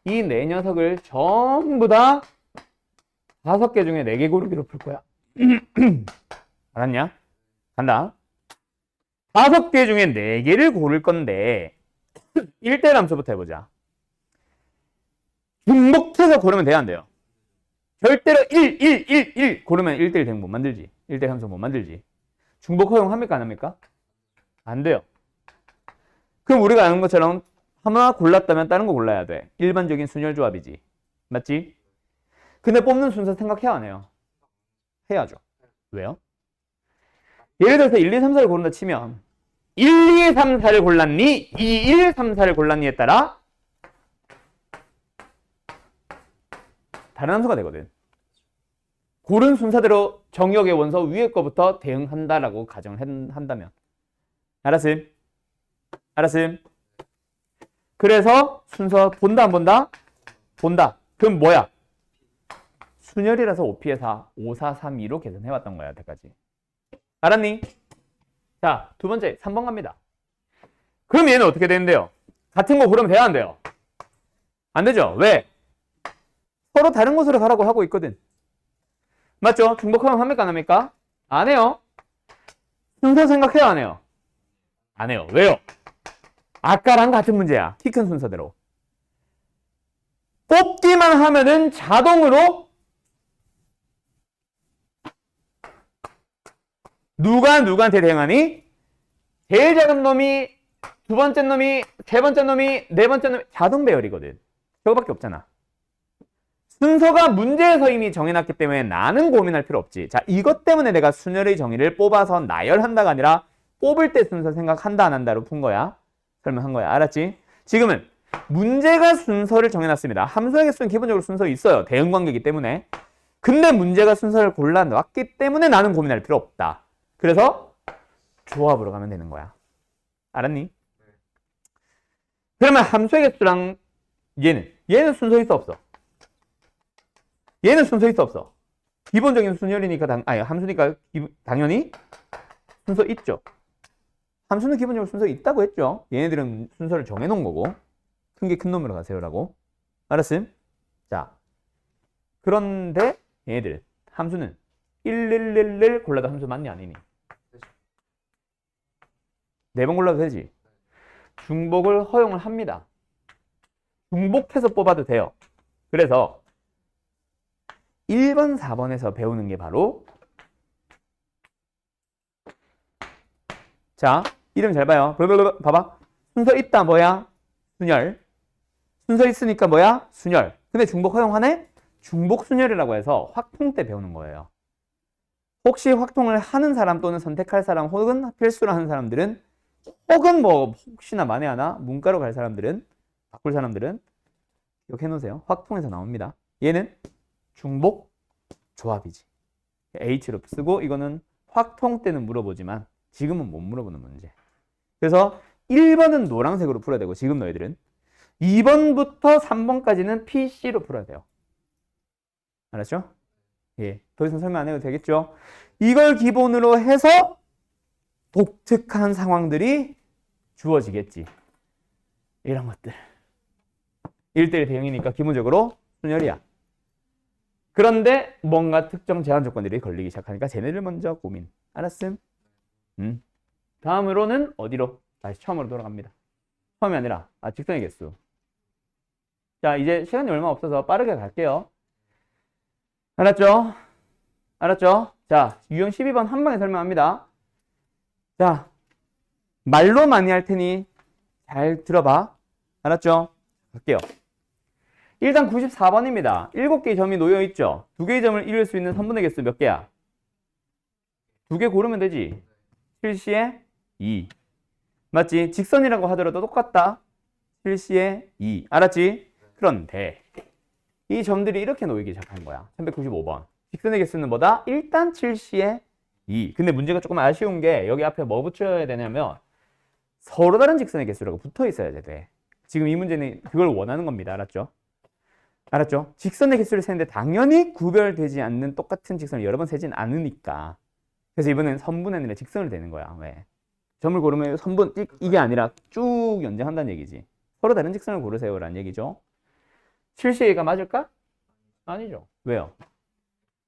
이 네 녀석을 전부 다 5개 중에 4개 고르기로 풀 거야. 알았냐? 간다. 5개 중에 4개를 고를 건데 1대 함수부터 해보자. 중복해서 고르면 돼야 안 돼요? 절대로 1 고르면 1대1 대응 못 만들지. 1대 함수 못 만들지. 중복 허용합니까? 안 합니까? 안 돼요. 그럼 우리가 아는 것처럼 하나 골랐다면 다른 거 골라야 돼. 일반적인 순열 조합이지. 맞지? 근데 뽑는 순서 생각해야 안 해요? 해야죠. 왜요? 예를 들어서 1, 2, 3, 4를 고른다 치면 1, 2, 3, 4를 골랐니? 2, 1, 3, 4를 골랐니에 따라 다른 함수가 되거든. 고른 순서대로 정역의 원소 위에 거부터 대응한다라고 가정을 한다면. 알았음? 알았음? 그래서 순서 본다 안 본다? 본다. 그럼 뭐야? 순열이라서 5P에 4, 5, 4, 3, 2로 계산해왔던 거야, 여태까지. 알았니? 자, 두 번째, 3번 갑니다. 그럼 얘는 어떻게 되는데요? 같은 거 고르면 돼야 안 돼요? 안 되죠? 왜? 서로 다른 곳으로 가라고 하고 있거든. 맞죠? 중복하면 합니까? 안 합니까? 안 해요. 순서 생각해요? 안 해요? 안 해요. 왜요? 아까랑 같은 문제야. 키 큰 순서대로. 뽑기만 하면은 자동으로 누가 누구한테 대응하니? 제일 작은 놈이, 두 번째 놈이, 세 번째 놈이, 네 번째 놈이 자동 배열이거든. 저거밖에 없잖아. 순서가 문제에서 이미 정해놨기 때문에 나는 고민할 필요 없지. 자, 이것 때문에 내가 순열의 정의를 뽑아서 나열한다가 아니라 뽑을 때 순서 생각한다 안 한다로 푼 거야. 설명한 거야. 알았지? 지금은 문제가 순서를 정해놨습니다. 함수의 개수는 기본적으로 순서 있어요. 대응 관계이기 때문에. 근데 문제가 순서를 골라놨기 때문에 나는 고민할 필요 없다. 그래서 조합으로 가면 되는 거야. 알았니? 그러면 함수의 개수랑 얘는 순서 있어 없어? 얘는 순서 있어 없어? 기본적인 순열이니까 함수니까 당연히 순서 있죠. 함수는 기본적으로 순서 있다고 했죠. 얘네들은 순서를 정해놓은 거고 큰 게 큰 놈으로 가세요라고. 알았음? 자, 그런데 얘네들 함수는 111 골라도 함수 맞니 아니니? 4번 골라도 되지. 중복을 허용을 합니다. 중복해서 뽑아도 돼요. 그래서 1번, 4번에서 배우는 게 바로 자, 이름 잘 봐요. 봐봐. 순서 있다 뭐야? 순열. 순서 있으니까 뭐야? 순열. 근데 중복 허용하네? 중복 순열이라고 해서 확통 때 배우는 거예요. 혹시 확통을 하는 사람 또는 선택할 사람 혹은 필수로 하는 사람들은 혹은 뭐 혹시나 만에 하나 문과로 갈 사람들은 바꿀 사람들은 기억해 놓으세요. 확통에서 나옵니다. 얘는 중복 조합이지. H로 쓰고 이거는 확통 때는 물어보지만 지금은 못 물어보는 문제. 그래서 1번은 노란색으로 풀어야 되고 지금 너희들은 2번부터 3번까지는 PC로 풀어야 돼요. 알았죠? 예, 더 이상 설명 안 해도 되겠죠? 이걸 기본으로 해서 독특한 상황들이 주어지겠지. 이런 것들. 1대1 대응이니까 기본적으로 순열이야. 그런데 뭔가 특정 제한 조건들이 걸리기 시작하니까 쟤네를 먼저 고민. 알았음? 다음으로는 어디로? 다시 처음으로 돌아갑니다. 처음이 아니라 직선의 개수. 자, 이제 시간이 얼마 없어서 빠르게 갈게요. 알았죠? 알았죠? 자, 유형 12번 한 방에 설명합니다. 자, 말로 많이 할 테니 잘 들어봐. 알았죠? 갈게요. 일단 94번입니다. 7개의 점이 놓여 있죠? 2개의 점을 이룰 수 있는 선분의 개수 몇 개야? 2개 고르면 되지. 실시에 2. 맞지? 직선이라고 하더라도 똑같다. 실시에 2. 알았지? 그런데 이 점들이 이렇게 놓이기 시작하는 거야. 395번. 직선의 개수는 뭐다? 일단 7시에 2. 근데 문제가 조금 아쉬운 게 여기 앞에 뭐 붙여야 되냐면 서로 다른 직선의 개수라고 붙어 있어야 돼. 지금 이 문제는 그걸 원하는 겁니다. 알았죠? 알았죠? 직선의 개수를 세는데 당연히 구별되지 않는 똑같은 직선을 여러 번 세진 않으니까. 그래서 이번엔 선분의 아니라 직선을 대는 거야. 왜? 점을 고르면 선분 이게 아니라 쭉 연장한다는 얘기지. 서로 다른 직선을 고르세요라는 얘기죠. 7시에 2가 맞을까? 아니죠. 왜요?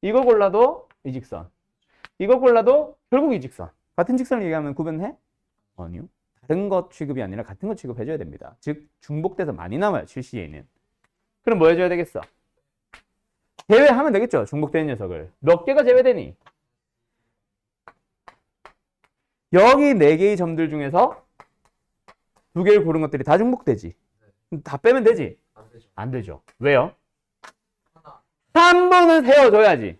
이거 골라도 이 직선. 이거 골라도 결국 이 직선. 같은 직선을 얘기하면 구분해? 아니요. 다른 것 취급이 아니라 같은 것 취급해줘야 됩니다. 즉 중복돼서 많이 나와요. 7시에는. 그럼 뭐 해줘야 되겠어? 제외하면 되겠죠. 중복되는 녀석을. 몇 개가 제외되니? 여기 4개의 점들 중에서 2개를 고른 것들이 다 중복되지. 다 빼면 되지? 안 되죠. 안 되죠. 왜요? 하나. 한 번은 세워줘야지.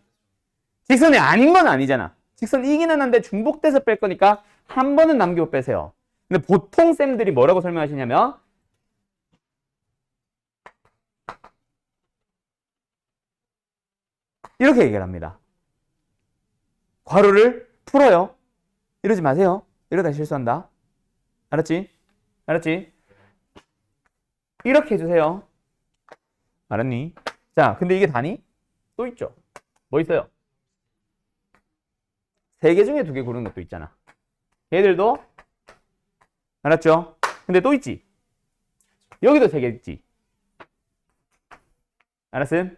직선이 아닌 건 아니잖아. 직선이기는 한데 중복돼서 뺄 거니까 한 번은 남기고 빼세요. 근데 보통 쌤들이 뭐라고 설명하시냐면 이렇게 얘기를 합니다. 괄호를 풀어요. 이러지 마세요. 이러다 실수한다. 알았지? 알았지? 이렇게 해주세요. 알았니? 자, 근데 이게 다니? 또 있죠. 뭐 있어요? 3개 중에 2개 고르는 것도 있잖아. 얘들도 알았죠? 근데 또 있지? 여기도 3개 있지? 알았음?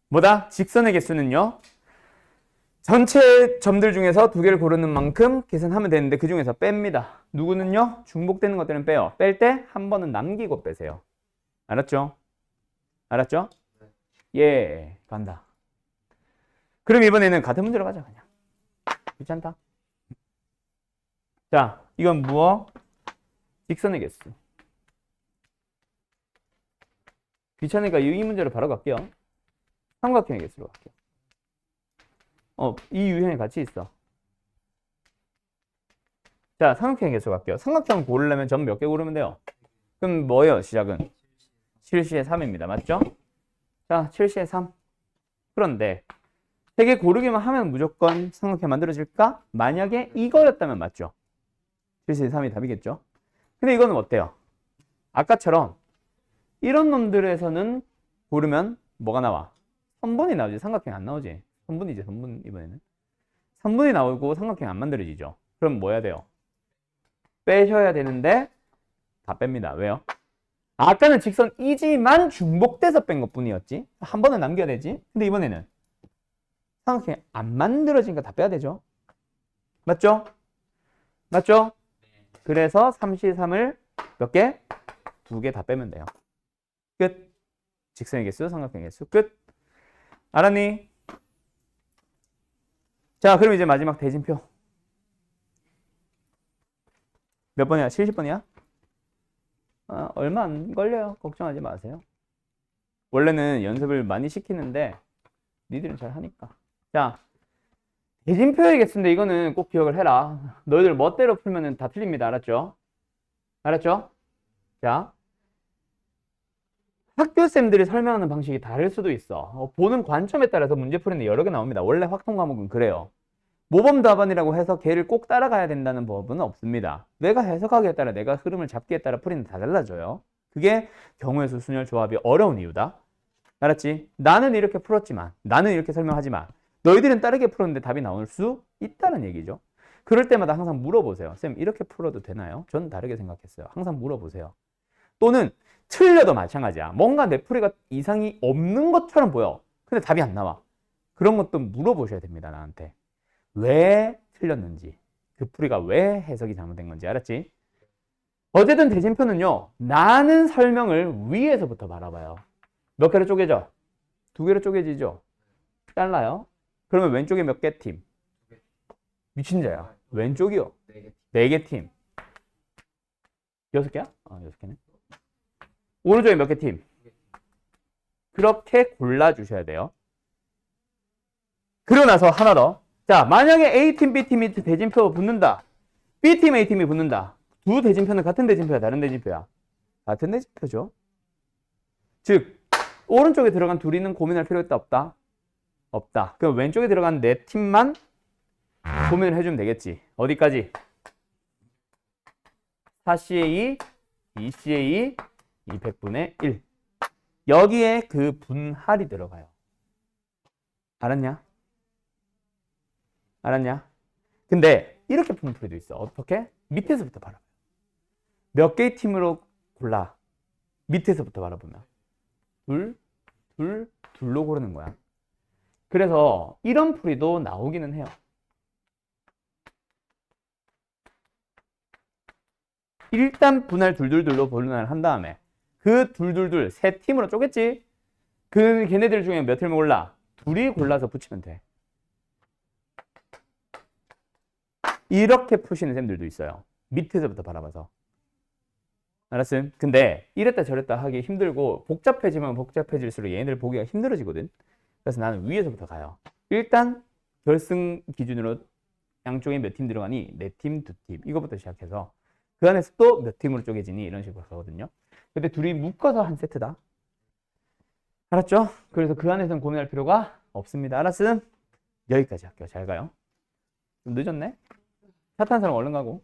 뭐다? 직선의 개수는요. 전체 점들 중에서 2개를 고르는 만큼 계산하면 되는데 그 중에서 뺍니다. 누구는요? 중복되는 것들은 빼요. 뺄 때 한 번은 남기고 빼세요. 알았죠? 알았죠? 예, 간다. 그럼 이번에는 같은 문제로 가자 그냥. 귀찮다. 자, 이건 무엇? 직선의 개수. 귀찮으니까 이 문제로 바로 갈게요. 삼각형의 개수로 갈게요. 이 유형이 같이 있어. 자, 삼각형의 개수 갈게요. 삼각형 고르려면 점 몇 개 고르면 돼요? 그럼 뭐예요, 시작은? 7시에 3입니다. 맞죠? 자, 7시에 3. 그런데 3개 고르기만 하면 무조건 삼각형 만들어질까? 만약에 이거였다면 맞죠? 7시에 3이 답이겠죠? 근데 이거는 어때요? 아까처럼 이런 놈들에서는 고르면 뭐가 나와? 선분이 나오지. 삼각형 안 나오지. 선분이지, 선분 이번에는. 선분이 나오고 삼각형 안 만들어지죠. 그럼 뭐 해야 돼요? 빼셔야 되는데 다 뺍니다. 왜요? 아까는 직선이지만 중복돼서 뺀 것뿐이었지. 한 번은 남겨야 되지. 근데 이번에는 삼각형이 안 만들어지니까 다 빼야 되죠. 맞죠? 맞죠? 그래서 33을 몇 개? 2개 다 빼면 돼요. 끝. 직선의 개수, 삼각형의 개수. 끝. 알았니? 자, 그럼 이제 마지막 대진표. 몇 번이야? 70번이야? 얼마 안 걸려요. 걱정하지 마세요. 원래는 연습을 많이 시키는데 니들은 잘 하니까. 자, 대진표이겠는데 이거는 꼭 기억을 해라. 너희들 멋대로 풀면은 다 틀립니다. 알았죠? 알았죠? 자, 학교쌤들이 설명하는 방식이 다를 수도 있어. 보는 관점에 따라서 문제 풀이는 여러 개 나옵니다. 원래 확통 과목은 그래요. 모범 답안이라고 해서 걔를 꼭 따라가야 된다는 법은 없습니다. 내가 해석하기에 따라 내가 흐름을 잡기에 따라 풀이는 다 달라져요. 그게 경우의 수 순열 조합이 어려운 이유다. 알았지? 나는 이렇게 풀었지만, 나는 이렇게 설명하지만 너희들은 다르게 풀었는데 답이 나올 수 있다는 얘기죠. 그럴 때마다 항상 물어보세요. 쌤, 이렇게 풀어도 되나요? 전 다르게 생각했어요. 항상 물어보세요. 또는 틀려도 마찬가지야. 뭔가 내 풀이가 이상이 없는 것처럼 보여. 근데 답이 안 나와. 그런 것도 물어보셔야 됩니다. 나한테. 왜 틀렸는지, 그 풀이가 왜 해석이 잘못된 건지. 알았지? 어쨌든 대진표는요, 나는 설명을 위에서부터 바라봐요. 몇 개로 쪼개져? 2개로 쪼개지죠? 잘라요. 그러면 왼쪽에 몇 개 팀? 미친 자야. 왼쪽이요. 4개 팀. 6개야? 6개네. 오른쪽에 몇 개 팀? 그렇게 골라주셔야 돼요. 그러고 나서 하나 더. 자, 만약에 A팀, B팀이 대진표 붙는다. B팀, A팀이 붙는다. 두 대진표는 같은 대진표야, 다른 대진표야? 같은 대진표죠. 즉, 오른쪽에 들어간 둘이는 고민할 필요 있다, 없다? 없다. 그럼 왼쪽에 들어간 네 팀만 고민을 해주면 되겠지. 어디까지? 4CA, 2CA, 200분의 1. 여기에 그 분할이 들어가요. 알았냐? 알았냐? 근데 이렇게 푸는 풀이도 있어. 어떻게? 밑에서부터 바라봐요. 몇 개의 팀으로 골라? 밑에서부터 바라보면. 둘로 고르는 거야. 그래서 이런 풀이도 나오기는 해요. 일단 분할 둘로 분할을 한 다음에 그 세 팀으로 쪼갰지? 그 걔네들 중에 몇 팀을 골라? 둘이 골라서 붙이면 돼. 이렇게 푸시는 쌤들도 있어요. 밑에서부터 바라봐서. 알았음? 근데 이랬다 저랬다 하기 힘들고 복잡해지면 복잡해질수록 얘네들 보기가 힘들어지거든. 그래서 나는 위에서부터 가요. 일단 결승 기준으로 양쪽에 몇 팀 들어가니? 4팀, 2팀. 이거부터 시작해서 그 안에서 또 몇 팀으로 쪼개지니? 이런 식으로 가거든요. 근데 둘이 묶어서 한 세트다. 알았죠? 그래서 그 안에서는 고민할 필요가 없습니다. 알았음? 여기까지 할게요. 잘 가요. 좀 늦었네? 차 탄 사람 얼른 가고.